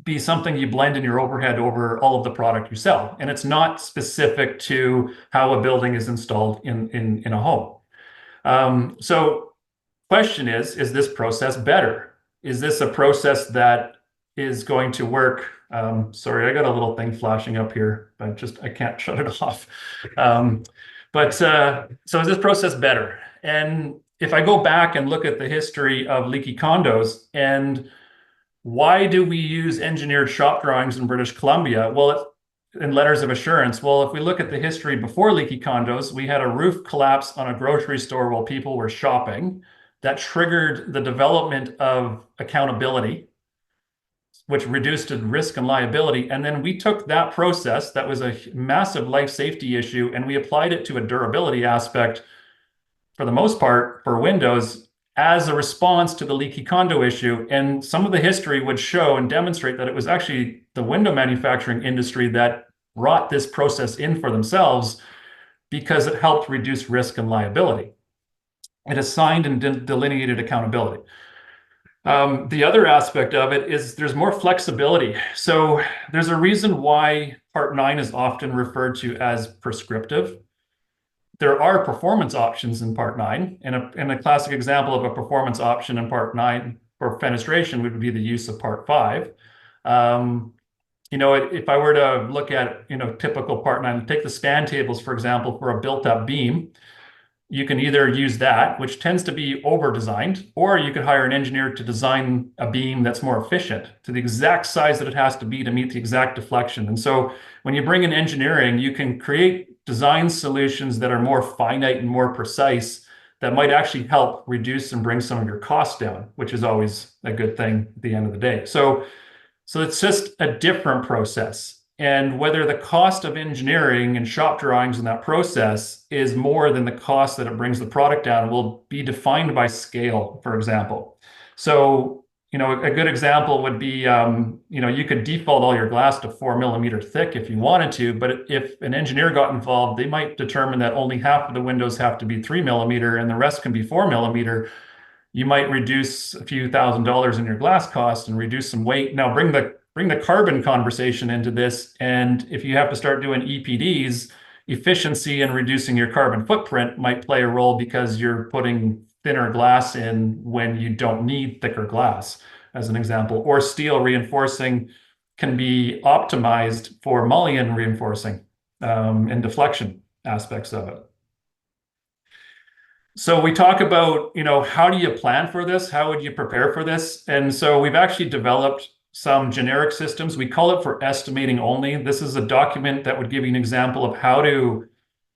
be something you blend in your overhead over all of the product you sell. And it's not specific to how a building is installed in a home. So question is this process better? Is this a process that is going to work? Sorry, I got a little thing flashing up here, but I can't shut it off. So is this process better? And if I go back and look at the history of leaky condos and why do we use engineered shop drawings in British Columbia? Well, in letters of assurance. Well, if we look at the history before leaky condos, we had a roof collapse on a grocery store while people were shopping. That triggered the development of accountability, which reduced risk and liability. And then we took that process that was a massive life safety issue and we applied it to a durability aspect for the most part for windows as a response to the leaky condo issue. And some of the history would show and demonstrate that it was actually the window manufacturing industry that brought this process in for themselves because it helped reduce risk and liability. It assigned and delineated accountability. The other aspect of it is there's more flexibility. So there's a reason why Part 9 is often referred to as prescriptive. There are performance options in Part 9, and a classic example of a performance option in Part 9 for fenestration would be the use of Part 5. If I were to look at, typical Part 9, take the span tables, for example, for a built-up beam, you can either use that, which tends to be over-designed, or you could hire an engineer to design a beam that's more efficient to the exact size that it has to be to meet the exact deflection. And so when you bring in engineering, you can create design solutions that are more finite and more precise that might actually help reduce and bring some of your costs down, which is always a good thing at the end of the day. So it's just a different process. And whether the cost of engineering and shop drawings in that process is more than the cost that it brings the product down will be defined by scale, for example. So, a good example would be, you could default all your glass to 4 mm thick if you wanted to, but if an engineer got involved, they might determine that only half of the windows have to be 3 mm and the rest can be 4 mm. You might reduce a few $1,000s in your glass cost and reduce some weight. Now bring the carbon conversation into this. And if you have to start doing EPDs, efficiency and reducing your carbon footprint might play a role because you're putting thinner glass in when you don't need thicker glass, as an example. Or steel reinforcing can be optimized for mullion reinforcing and deflection aspects of it. So we talk about, how do you plan for this? How would you prepare for this? And so we've actually developed some generic systems. We call it for estimating only. This is a document that would give you an example of how to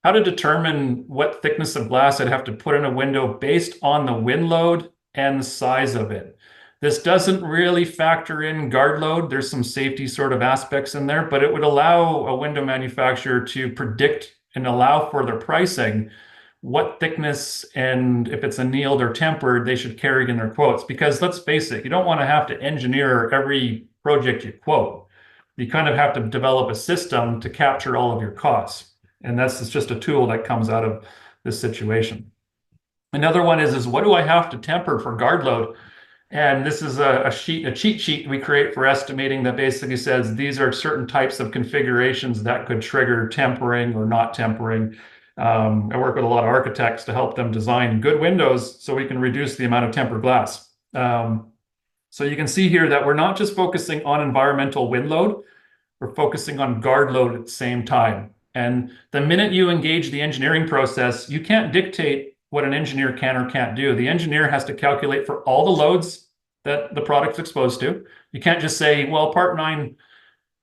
determine what thickness of glass I'd have to put in a window based on the wind load and the size of it. This doesn't really factor in guard load. There's some safety sort of aspects in there, but it would allow a window manufacturer to predict and allow for their pricing what thickness and if it's annealed or tempered, they should carry in their quotes. Because let's face it, you don't want to have to engineer every project you quote. You kind of have to develop a system to capture all of your costs. And that's just a tool that comes out of this situation. Another one is what do I have to temper for guard load? And this is a cheat sheet we create for estimating that basically says these are certain types of configurations that could trigger tempering or not tempering. I work with a lot of architects to help them design good windows so we can reduce the amount of tempered glass. So you can see here that we're not just focusing on environmental wind load, we're focusing on guard load at the same time. And the minute you engage the engineering process, you can't dictate what an engineer can or can't do. The engineer has to calculate for all the loads that the product's exposed to. You can't just say, well, part 9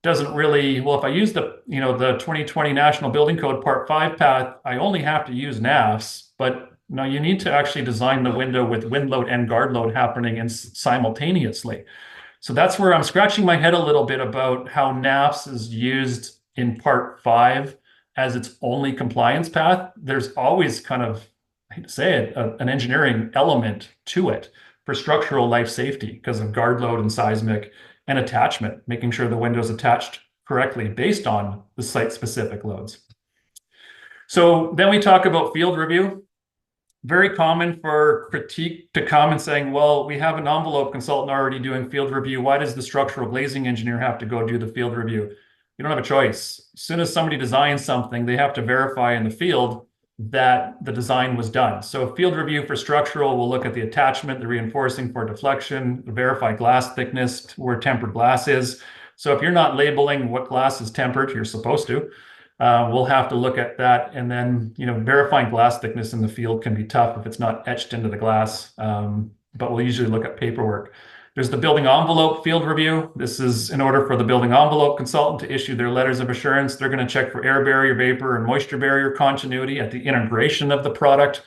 doesn't really, well, if I use the 2020 National Building Code Part 5 path, I only have to use NAFs, but no, you need to actually design the window with wind load and guard load happening simultaneously. So that's where I'm scratching my head a little bit about how NAFs is used in Part 5 as its only compliance path. There's always kind of, I hate to say it, an engineering element to it for structural life safety because of guard load and seismic and attachment, making sure the window's attached correctly based on the site-specific loads. So then we talk about field review. Very common for critique to come and saying, well, we have an envelope consultant already doing field review. Why does the structural glazing engineer have to go do the field review? You don't have a choice. As soon as somebody designs something, they have to verify in the field that the design was done. So field review for structural will look at the attachment, the reinforcing for deflection, verify glass thickness, where tempered glass is. So if you're not labeling what glass is tempered, you're supposed to, we'll have to look at that. And then, verifying glass thickness in the field can be tough if it's not etched into the glass, but we'll usually look at paperwork. There's the building envelope field review. This is in order for the building envelope consultant to issue their letters of assurance. They're going to check for air barrier, vapor, and moisture barrier continuity at the integration of the product.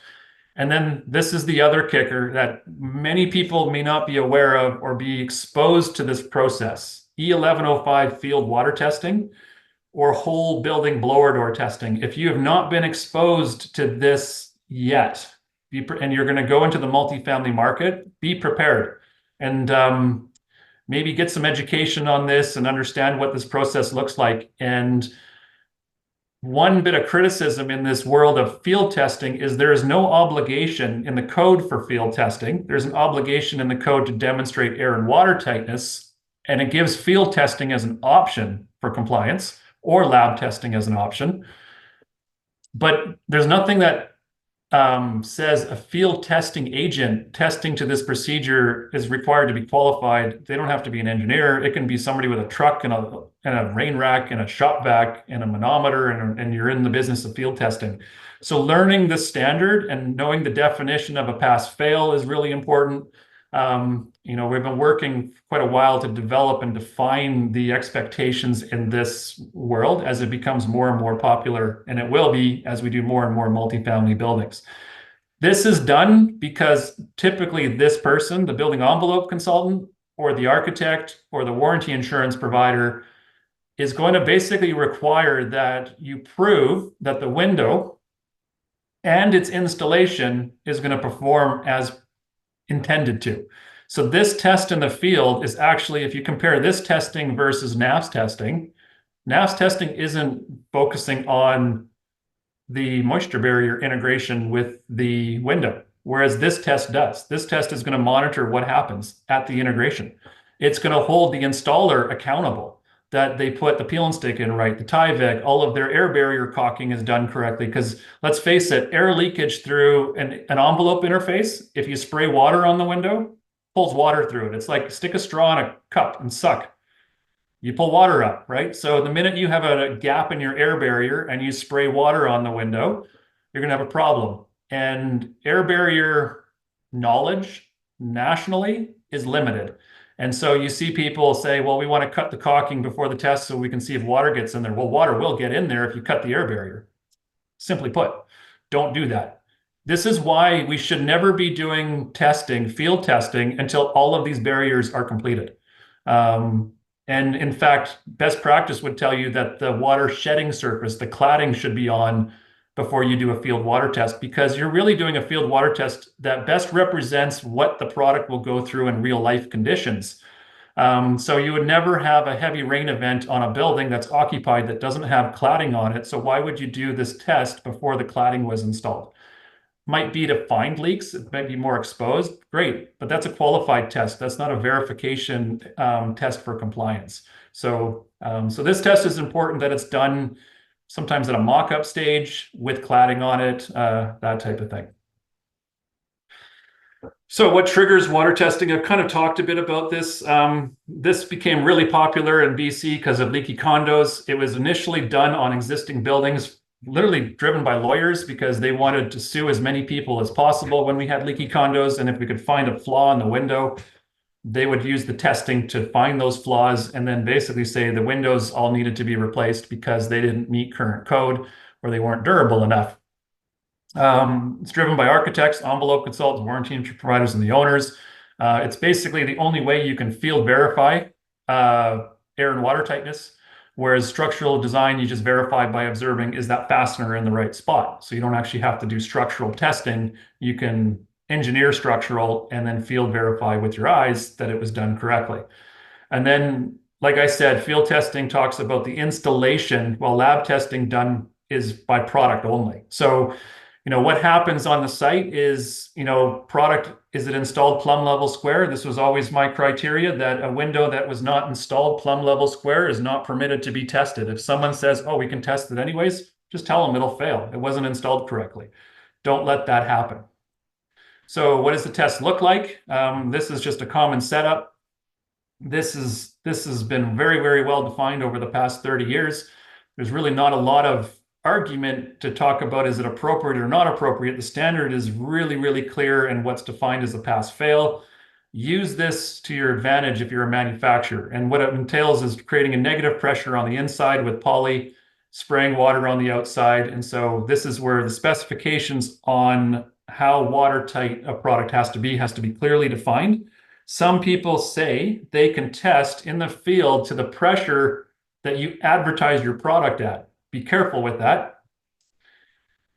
And then this is the other kicker that many people may not be aware of or be exposed to this process. E1105 field water testing or whole building blower door testing. If you have not been exposed to this yet, and you're going to go into the multifamily market, be prepared. And maybe get some education on this and understand what this process looks like. And one bit of criticism in this world of field testing is there is no obligation in the code for field testing. There's an obligation in the code to demonstrate air and water tightness, and it gives field testing as an option for compliance or lab testing as an option. But there's nothing that says a field testing agent testing to this procedure is required to be qualified. They don't have to be an engineer. It can be somebody with a truck and a rain rack and a shop vac and a manometer, and you're in the business of field testing. So learning the standard and knowing the definition of a pass-fail is really important. We've been working quite a while to develop and define the expectations in this world as it becomes more and more popular, and it will be as we do more and more multifamily buildings. This is done because typically this person, the building envelope consultant or the architect or the warranty insurance provider, is going to basically require that you prove that the window and its installation is going to perform as intended to. So this test in the field is actually, if you compare this testing versus NAFS testing isn't focusing on the moisture barrier integration with the window, whereas this test does. This test is going to monitor what happens at the integration. It's going to hold the installer accountable that they put the peel and stick in right, the Tyvek, all of their air barrier caulking is done correctly. Because let's face it, air leakage through an envelope interface, if you spray water on the window, pulls water through it. It's like stick a straw in a cup and suck. You pull water up, right? So the minute you have a gap in your air barrier and you spray water on the window, you're going to have a problem. And air barrier knowledge nationally is limited. And so you see people say, well, we want to cut the caulking before the test so we can see if water gets in there. Well, water will get in there if you cut the air barrier. Simply put, don't do that. This is why we should never be doing testing, field testing, until all of these barriers are completed. And in fact, best practice would tell you that the water shedding surface, the cladding should be on before you do a field water test, because you're really doing a field water test that best represents what the product will go through in real life conditions. So you would never have a heavy rain event on a building that's occupied that doesn't have cladding on it. So why would you do this test before the cladding was installed? Might be to find leaks, it might be more exposed, great, but that's a qualified test. That's not a verification test for compliance. So this test is important that it's done sometimes at a mock-up stage with cladding on it, that type of thing. So what triggers water testing? I've kind of talked a bit about this. This became really popular in BC because of leaky condos. It was initially done on existing buildings literally driven by lawyers because they wanted to sue as many people as possible when we had leaky condos. And if we could find a flaw in the window, they would use the testing to find those flaws and then basically say the windows all needed to be replaced because they didn't meet current code or they weren't durable enough. It's driven by architects, envelope consultants, warranty providers, and the owners. It's basically the only way you can field verify air and water tightness, whereas structural design, you just verify by observing, is that fastener in the right spot? So you don't actually have to do structural testing. You can engineer structural and then field verify with your eyes that it was done correctly. And then, like I said, field testing talks about the installation, while lab testing done is by product only. So what happens on the site is, product, is it installed plumb level square? This was always my criteria, that a window that was not installed plumb level square is not permitted to be tested. If someone says, oh, we can test it anyways, just tell them it'll fail. It wasn't installed correctly. Don't let that happen. So what does the test look like? This is just a common setup. This has been very, very well defined over the past 30 years. There's really not a lot of argument to talk about, is it appropriate or not appropriate. The standard is really, really clear, and what's defined as a pass-fail. Use this to your advantage if you're a manufacturer. And what it entails is creating a negative pressure on the inside with poly, spraying water on the outside. And so this is where the specifications on how watertight a product has to be clearly defined. Some people say they can test in the field to the pressure that you advertise your product at. Be careful with that.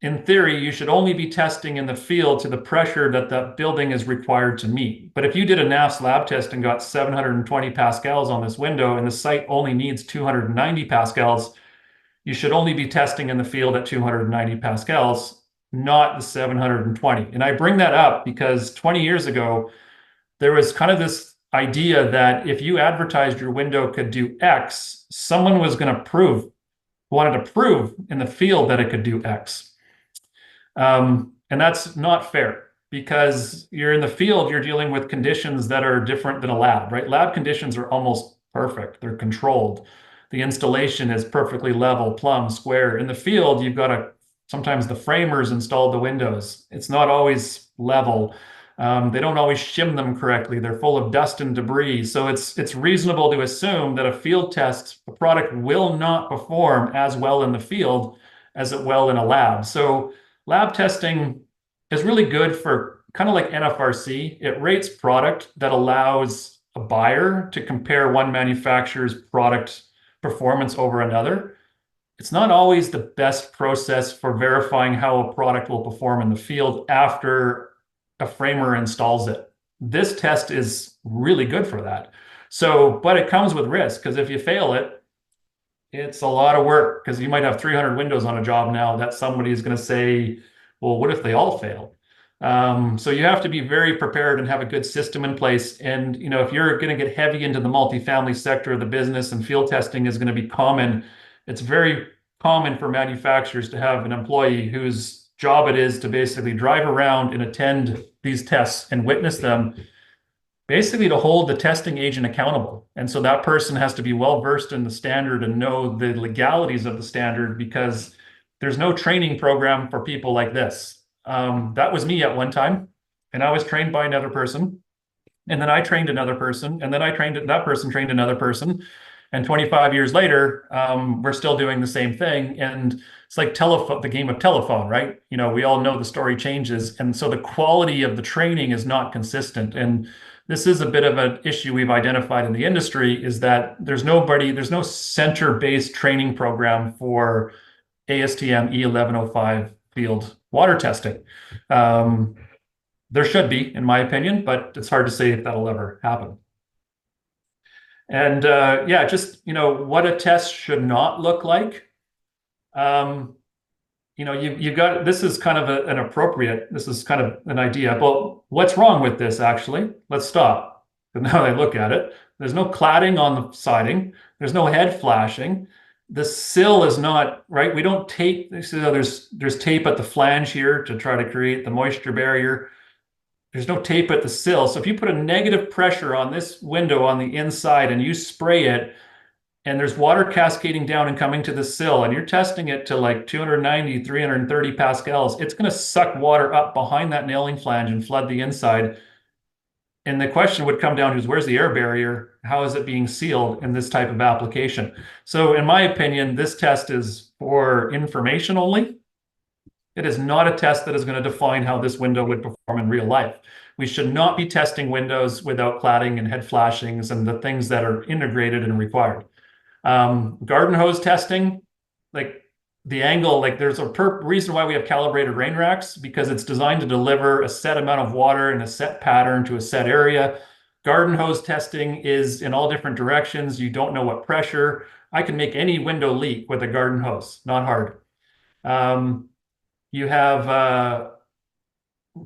In theory, you should only be testing in the field to the pressure that the building is required to meet. But if you did a NAFS lab test and got 720 pascals on this window and the site only needs 290 pascals, you should only be testing in the field at 290 pascals, not the 720. And I bring that up because 20 years ago, there was kind of this idea that if you advertised your window could do X, someone was going to wanted to prove in the field that it could do X. And that's not fair, because you're in the field, you're dealing with conditions that are different than a lab, right? Lab conditions are almost perfect. They're controlled. The installation is perfectly level, plumb, square. In the field, you've got sometimes the framers installed the windows. It's not always level. They don't always shim them correctly. They're full of dust and debris. So it's reasonable to assume that a field test, a product will not perform as well in the field as it will in a lab. So lab testing is really good for kind of like NFRC. It rates product that allows a buyer to compare one manufacturer's product performance over another. It's not always the best process for verifying how a product will perform in the field after a framer installs it. This test is really good for that. So, but it comes with risk, because if you fail it, it's a lot of work, because you might have 300 windows on a job now that somebody is going to say, well, what if they all fail? So you have to be very prepared and have a good system in place. And, if you're going to get heavy into the multifamily sector of the business and field testing is going to be common, it's very common for manufacturers to have an employee whose job it is to basically drive around and attend these tests and witness them, basically to hold the testing agent accountable. And so that person has to be well versed in the standard and know the legalities of the standard, because there's no training program for people like this. That was me at one time, and I was trained by another person, and then I trained another person, and then that person trained another person. And 25 years later, we're still doing the same thing. And it's like the game of telephone, right? We all know the story changes. And so the quality of the training is not consistent. And this is a bit of an issue we've identified in the industry, is that there's no center-based training program for ASTM E1105 field water testing. There should be, in my opinion, but it's hard to say if that'll ever happen. And yeah, just, what a test should not look like. You've got, this is kind of this is kind of an idea. Well, what's wrong with this, actually? Let's stop. And now they look at it. There's no cladding on the siding. There's no head flashing. The sill is not, right? We don't tape. So there's tape at the flange here to try to create the moisture barrier. There's no tape at the sill. So if you put a negative pressure on this window on the inside and you spray it, and there's water cascading down and coming to the sill, and you're testing it to like 290, 330 pascals, it's going to suck water up behind that nailing flange and flood the inside. And the question would come down to is where's the air barrier? How is it being sealed in this type of application? So in my opinion, this test is for information only. It is not a test that is going to define how this window would perform in real life. We should not be testing windows without cladding and head flashings and the things that are integrated and required. Garden hose testing, like the angle, like there's a reason why we have calibrated rain racks, because it's designed to deliver a set amount of water in a set pattern to a set area. Garden hose testing is in all different directions. You don't know what pressure. I can make any window leak with a garden hose, not hard. You have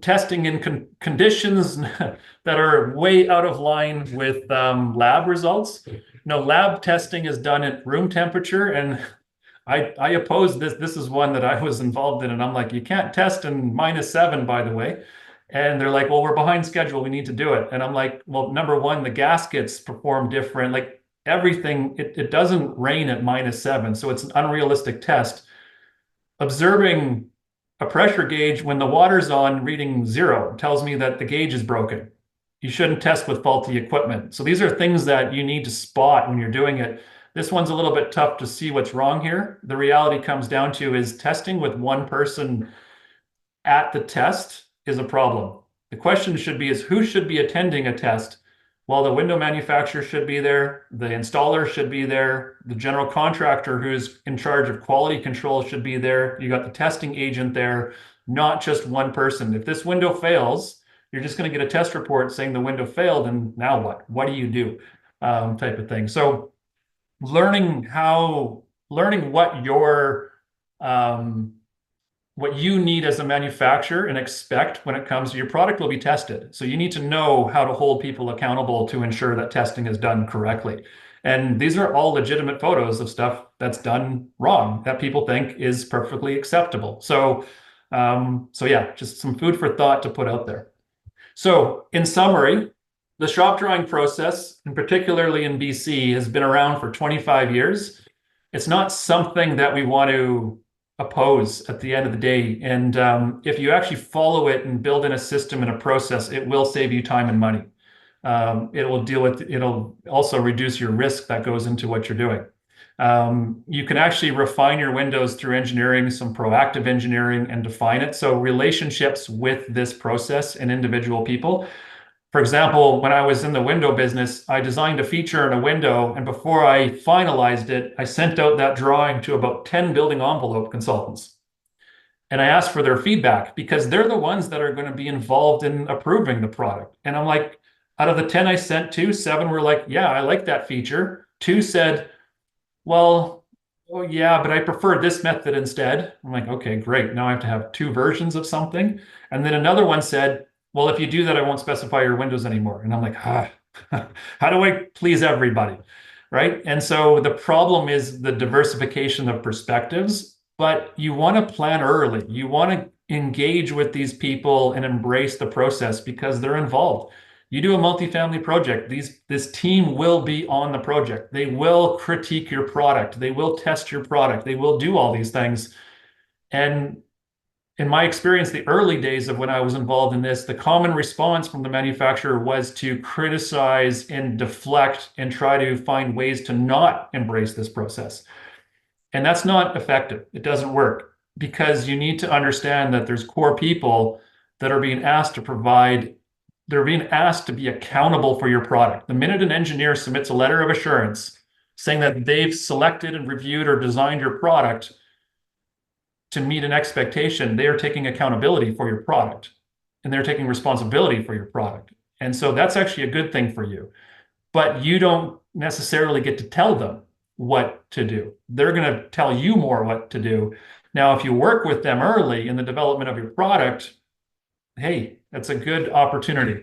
testing in conditions that are way out of line with lab results. No, lab testing is done at room temperature, and I oppose this. This is one that I was involved in, and I'm like, you can't test in -7, by the way. And they're like, well, we're behind schedule. We need to do it. And I'm like, well, number one, the gaskets perform different. Like everything, it doesn't rain at -7. So it's an unrealistic test. Observing a pressure gauge when the water's on reading 0 tells me that the gauge is broken. You shouldn't test with faulty equipment. So these are things that you need to spot when you're doing it. This one's a little bit tough to see what's wrong here. The reality comes down to is testing with one person at the test is a problem. The question should be is who should be attending a test? Well, the window manufacturer should be there, the installer should be there, the general contractor who's in charge of quality control should be there. You got the testing agent there, not just one person. If this window fails, you're just going to get a test report saying the window failed, and now what? What do you do? Type of thing. So learning what you need as a manufacturer and expect when it comes to your product will be tested. So you need to know how to hold people accountable to ensure that testing is done correctly. And these are all legitimate photos of stuff that's done wrong that people think is perfectly acceptable. So yeah, just some food for thought to put out there. So in summary, the shop drawing process, and particularly in BC, has been around for 25 years. It's not something that we want to oppose at the end of the day. And if you actually follow it and build in a system and a process, it will save you time and money. It'll also reduce your risk that goes into what you're doing. You can actually refine your windows through engineering, some proactive engineering, and define it. So relationships with this process and individual people. For example, when I was in the window business, I designed a feature in a window, and before I finalized it, I sent out that drawing to about 10 building envelope consultants. And I asked for their feedback because they're the ones that are going to be involved in approving the product. And I'm like, out of the 10 I sent to, 7 were like, yeah, I like that feature. 2 said, well, oh yeah, but I prefer this method instead. I'm like, okay, great. Now I have to have 2 versions of something. And then another one said, well, if you do that, I won't specify your windows anymore. And I'm like, how do I please everybody? Right. And so the problem is the diversification of perspectives, but you want to plan early. You want to engage with these people and embrace the process because they're involved. You do a multifamily project, this team will be on the project. They will critique your product. They will test your product. They will do all these things. And in my experience, the early days of when I was involved in this, the common response from the manufacturer was to criticize and deflect and try to find ways to not embrace this process. And that's not effective. It doesn't work because you need to understand that there's core people that are being asked to provide, they're being asked to be accountable for your product. The minute an engineer submits a letter of assurance saying that they've selected and reviewed or designed your product to meet an expectation, they are taking accountability for your product and they're taking responsibility for your product. And so that's actually a good thing for you. But you don't necessarily get to tell them what to do. They're going to tell you more what to do. Now, if you work with them early in the development of your product, hey, that's a good opportunity.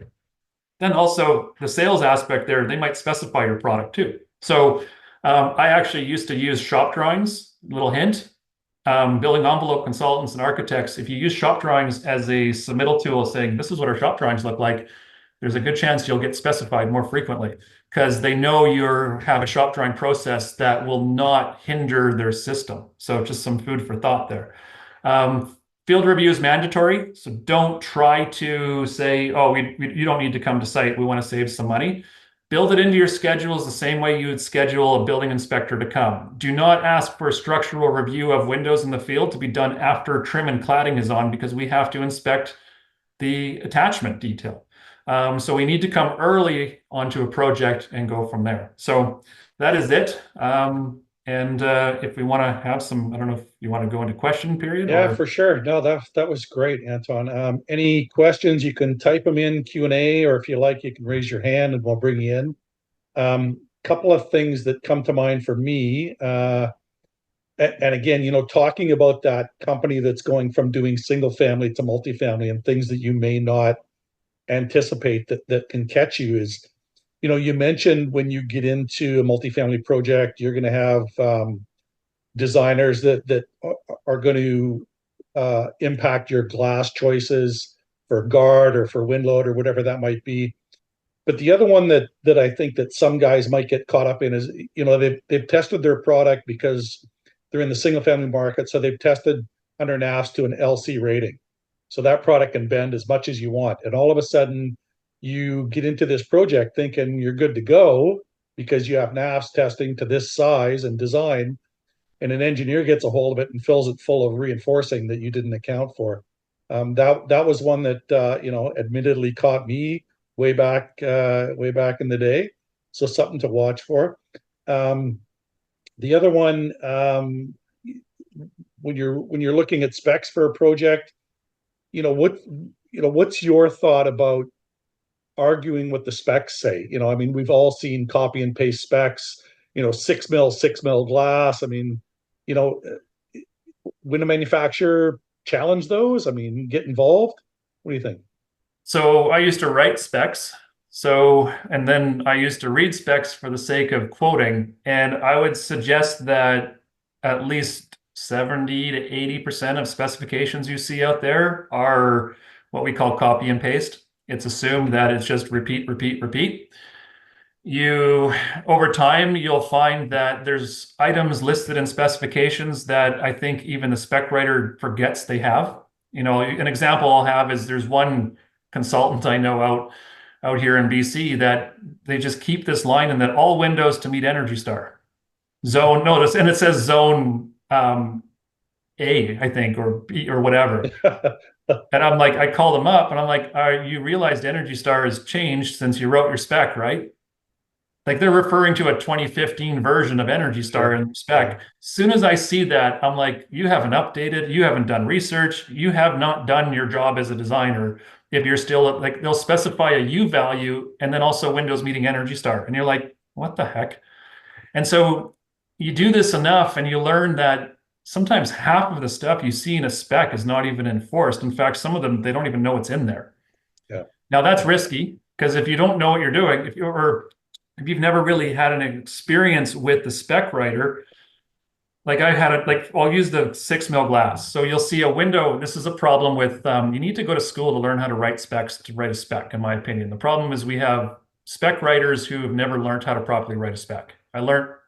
Then also the sales aspect there, they might specify your product too. So I actually used to use shop drawings, little hint. Building envelope consultants and architects, if you use shop drawings as a submittal tool saying, this is what our shop drawings look like, there's a good chance you'll get specified more frequently. because they know you have a shop drawing process that will not hinder their system. So just some food for thought there. Field review is mandatory, so don't try to say, oh, you don't need to come to site. We want to save some money. Build it into your schedules the same way you would schedule a building inspector to come. Do not ask for a structural review of windows in the field to be done after trim and cladding is on, because we have to inspect the attachment detail. So we need to come early onto a project and go from there. So that is it. And if we want to have some, I don't know if you want to go into question period Yeah, or. for sure. No, that was great, Anton. Any questions, you can type them in Q&A, or if you like, you can raise your hand and we'll bring you in. Couple of things that come to mind for me. And again, talking about that company that's going from doing single family to multifamily and things that you may not anticipate that can catch you is, you mentioned when you get into a multifamily project, you're going to have designers that are going to impact your glass choices for guard or for wind load or whatever that might be. But the other one that I think that some guys might get caught up in is, they've tested their product because they're in the single family market, so they've tested under NAFS to an LC rating. So that product can bend as much as you want, and all of a sudden you get into this project thinking you're good to go because you have NAFS testing to this size and design, and an engineer gets a hold of it and fills it full of reinforcing that you didn't account for. That was one that admittedly caught me way back in the day. So something to watch for. The other one, when you're looking at specs for a project, what's your thought about arguing what the specs say? I mean, we've all seen copy and paste specs. 6 mil glass. I mean, you know, when a manufacturer challenge those, I mean, get involved. What do you think? So I used to write specs. So, and then I used to read specs for the sake of quoting. And I would suggest that at least 70 to 80% of specifications you see out there are what we call copy and paste. It's assumed that it's just repeat, repeat, repeat. Over time, you'll find that there's items listed in specifications that I think even the spec writer forgets they have. An example I'll have is there's one consultant I know out here in BC that they just keep this line in that all windows to meet Energy Star zone. Notice, and it says zone A, I think, or B or whatever. And I'm like, I called them up and I'm like, you realized Energy Star has changed since you wrote your spec, right? Like they're referring to a 2015 version of Energy Star Sure. in spec. Yeah. As soon as I see that, I'm like, you haven't updated, you haven't done research, you have not done your job as a designer. If you're still like, they'll specify a U value and then also Windows meeting Energy Star. And you're like, what the heck? And so you do this enough and you learn that sometimes half of the stuff you see in a spec is not even enforced. In fact, some of them, they don't even know what's in there. Yeah. Now that's risky because if you don't know what you're doing, if you've never really had an experience with the spec writer, like I had it, like I'll use the 6 mil glass. So you'll see a window. This is a problem with, you need to go to school to learn how to write specs, to write a spec, in my opinion. The problem is we have spec writers who have never learned how to properly write a spec. I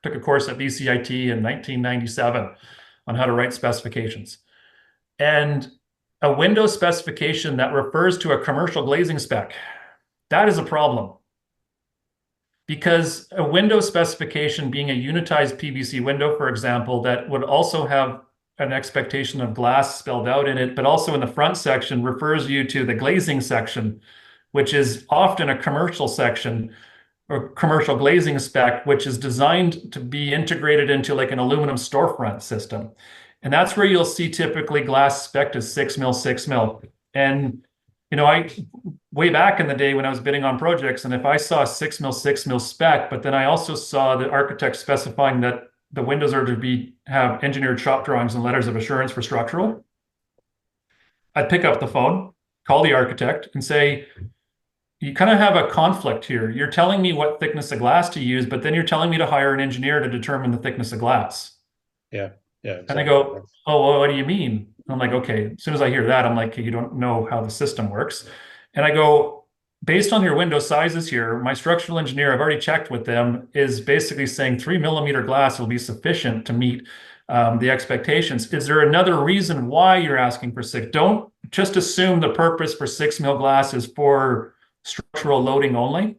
took a course at BCIT in 1997 on how to write specifications. And a window specification that refers to a commercial glazing spec, that is a problem. Because a window specification being a unitized PVC window, for example, that would also have an expectation of glass spelled out in it, but also in the front section refers you to the glazing section, which is often a commercial section or commercial glazing spec, which is designed to be integrated into like an aluminum storefront system. And that's where you'll see typically glass spec is 6 mil, 6 mil. And I way back in the day when I was bidding on projects, and if I saw a 6 mil, 6 mil spec, but then I also saw the architect specifying that the windows are to have engineered shop drawings and letters of assurance for structural, I'd pick up the phone, call the architect, and say, you kind of have a conflict here. You're telling me what thickness of glass to use, but then you're telling me to hire an engineer to determine the thickness of glass. Yeah. Yeah. And I Exactly. go, oh, well, what do you mean? I'm like, okay. As soon as I hear that, I'm like, you don't know how the system works. And I go, based on your window sizes here, my structural engineer, I've already checked with them, is basically saying 3 mm glass will be sufficient to meet the expectations. Is there another reason why you're asking for six? Don't just assume the purpose for 6 mil glass is for structural loading only,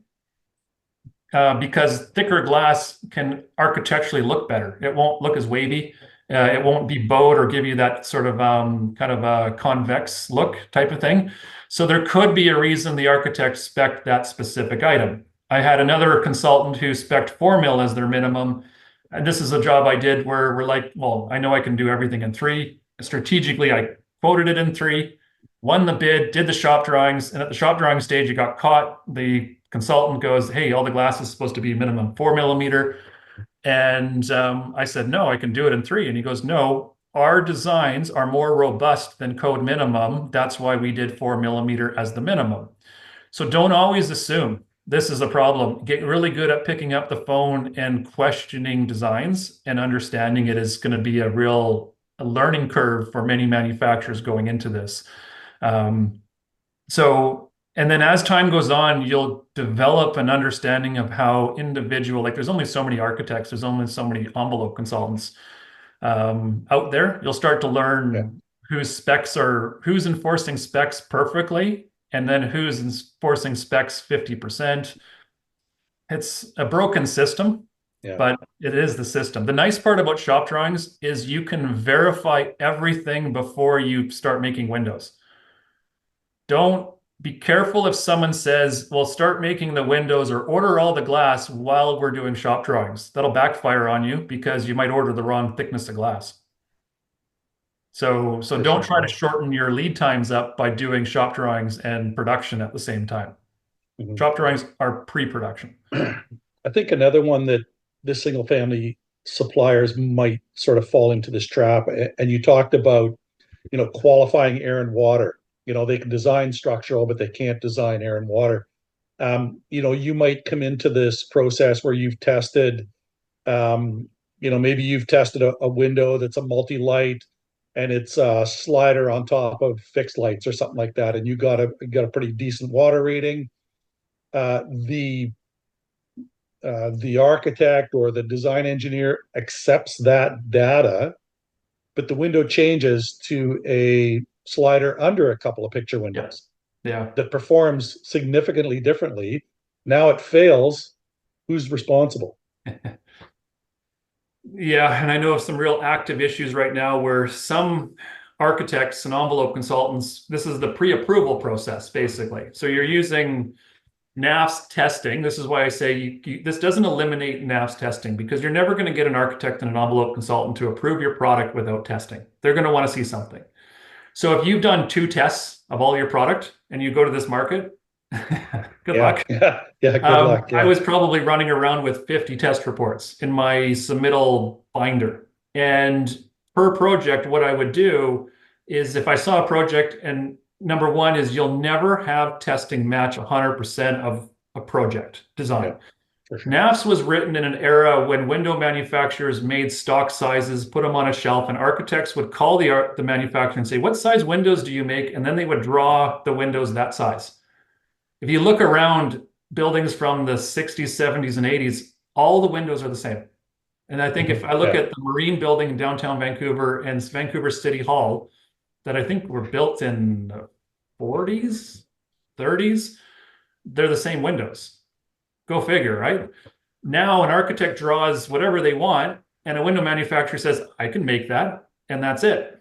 because thicker glass can architecturally look better. It won't look as wavy. It won't be bowed or give you that sort of kind of a convex look type of thing. So there could be a reason the architect spec'd that specific item. I had another consultant who spec'd 4 mil as their minimum. And this is a job I did where we're like, well, I know I can do everything in 3. Strategically, I quoted it in 3, won the bid, did the shop drawings. And at the shop drawing stage, it got caught. The consultant goes, hey, all the glass is supposed to be minimum 4 mm. And I said, no, I can do it in 3. And he goes, no, our designs are more robust than code minimum. That's why we did 4 mm as the minimum. So don't always assume this is a problem. Get really good at picking up the phone and questioning designs, and understanding it is going to be a real learning curve for many manufacturers going into this. And then as time goes on, you'll develop an understanding of how individual, like there's only so many architects, there's only so many envelope consultants out there. You'll start to Yeah. learn who's enforcing specs perfectly, and then who's enforcing specs 50%. It's a broken system, Yeah. but it is the system. The nice part about shop drawings is you can verify everything before you start making windows. Don't be careful if someone says, well, start making the windows or order all the glass while we're doing shop drawings. That'll backfire on you because you might order the wrong thickness of glass. So For don't sure. try to shorten your lead times up by doing shop drawings and production at the same time. Mhm. Shop drawings are pre-production. I think another one that the single family suppliers might sort of fall into this trap, and you talked about, qualifying air and water. They can design structural, but they can't design air and water. You might come into this process where you've tested, maybe you've tested a window that's a multi-light and it's a slider on top of fixed lights or something like that, and you got a pretty decent water rating. The architect or the design engineer accepts that data, but the window changes to a slider under a couple of picture Yeah. windows Yeah. that performs significantly differently. Now it fails. Who's responsible? Yeah, and I know of some real active issues right now where some architects and envelope consultants, this is the pre-approval process, basically. So you're using NAFS testing. This is why I say this doesn't eliminate NAFS testing, because you're never going to get an architect and an envelope consultant to approve your product without testing. They're going to want to see something. So if you've done 2 tests of all your product and you go to this market, good Yeah, luck. yeah, yeah. Good luck. I Yeah, was probably running around with 50 test reports in my submittal binder. And per project, what I would do is if I saw a project, and number one is you'll never have testing match 100% of a project yeah, design. for sure. NAFS was written in an era when window manufacturers made stock sizes, put them on a shelf, and architects would call the manufacturer and say, what size windows do you make? And then they would draw the windows that size. If you look around buildings from the 60s, 70s, and 80s, all the windows are the same. And I think if I look Yeah, at the Marine building in downtown Vancouver and Vancouver City Hall, that I think were built in the 40s, 30s, they're the same windows. Go figure, right? Now an architect draws whatever they want, and a window manufacturer says, I can make that, and that's it.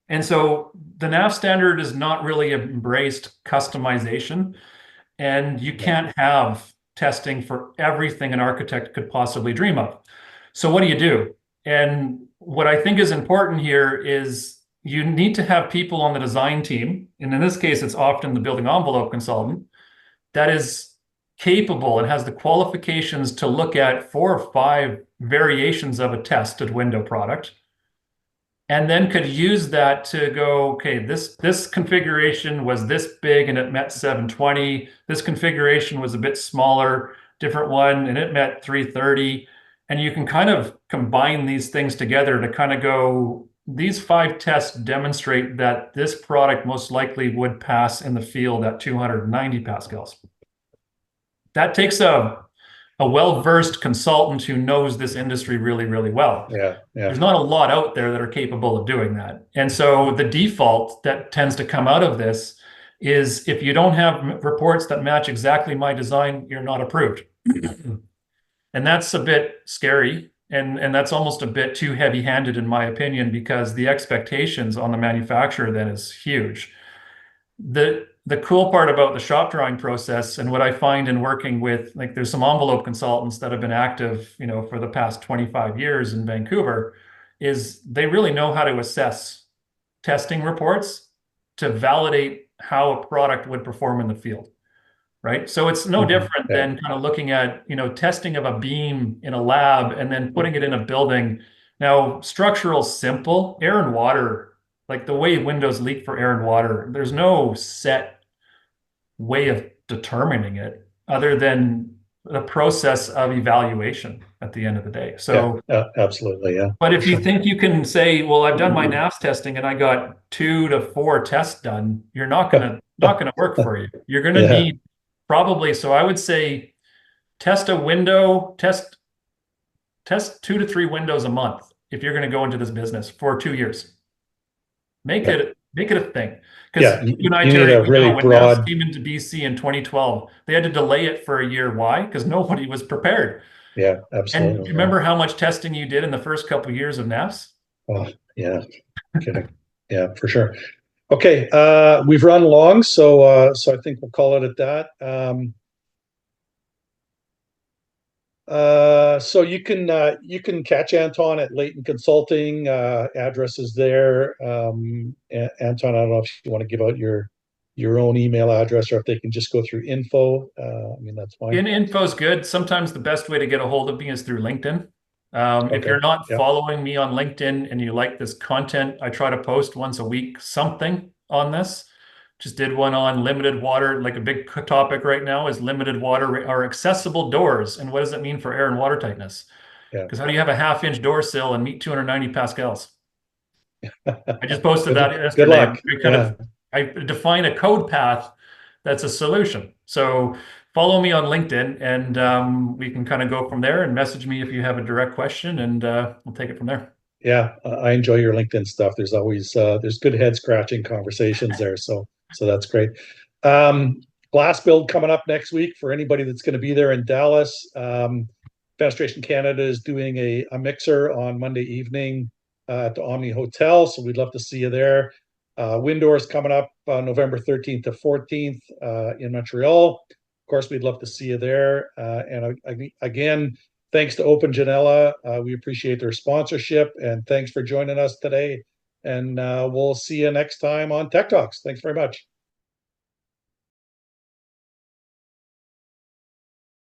And so the NAF standard is not really embraced customization. And you yeah, can't have testing for everything an architect could possibly dream of. So what do you do? And what I think is important here is you need to have people on the design team, and in this case, it's often the building envelope consultant, that is capable and has the qualifications to look at 4 or 5 variations of a tested window product, and then could use that to go, okay, this configuration was this big and it met 720. This configuration was a bit smaller, different one, and it met 330. And you can kind of combine these things together to kind of go, these 5 tests demonstrate that this product most likely would pass in the field at 290 pascals. that takes a well-versed consultant who knows this industry really, really well. Yeah, yeah, There's not a lot out there that are capable of doing that. And so the default that tends to come out of this is if you don't have reports that match exactly my design, you're not approved. And that's a bit scary. And that's almost a bit too heavy-handed in my opinion, because the expectations on the manufacturer then is huge. The cool part about the shop drawing process and what I find in working with, like, there's some envelope consultants that have been active, for the past 25 years in Vancouver, is they really know how to assess testing reports to validate how a product would perform in the field, right? So it's no different yeah, than kind of looking at, testing of a beam in a lab and then putting it in a building. Now, structural simple, air and water, like the way windows leak for air and water, there's no set way of determining it other than the process of evaluation at the end of the day. yeah, So, absolutely, yeah, but for if you sure. think you can say, well, I've done my NAFS testing and I got 2 to 4 tests done, you're not gonna work for you. You're gonna Yeah, need probably, so I would say test a window, test 2 to 3 windows a month if you're gonna go into this business for 2 years. yeah, Make it a thing. Because yeah. you and I, You need Terry, a we really know when NAFS broad, came into BC in 2012, they had to delay it for a year. Why? Because nobody was prepared. yeah, And do absolutely, you yeah. remember how much testing you did in the first couple of years of NAFS? Oh, yeah, kidding. Yeah, for sure. Okay, we've run long, so I think we'll call it at that. So you can catch Anton at Layton Consulting. Address is there. Anton, I don't know if you want to give out your own email address or if they can just go through info. I mean, that's fine. In info's good. Sometimes the best way to get a hold of me is through LinkedIn. If Okay. you're not Yeah. following me on LinkedIn and you like this content, I try to post once a week something on this. Just did one on limited water, like a big topic right now is limited water or accessible doors. And what does it mean for air and water tightness? Yeah. Because how do you have a half-inch door sill and meet 290 pascals? I just posted Good. that Good yesterday. luck. We kind Yeah. of I define a code path that's a solution. So follow me on LinkedIn, and we can kind of go from there. And message me if you have a direct question, and we'll take it from there. Yeah. I enjoy your LinkedIn stuff. There's always there's good head scratching conversations there. So that's great. Um, Glass build coming up next week for anybody that's going to be there in Dallas. Fenestration Canada is doing a mixer on Monday evening at the Omni Hotel, so we'd love to see you there. Winddoors coming up November 13th to 14th in Montreal. Of course, we'd love to see you there. Again, thanks to Open Janela. We appreciate their sponsorship, and thanks for joining us today. And we'll see you next time on Tech Talks. Thanks very much.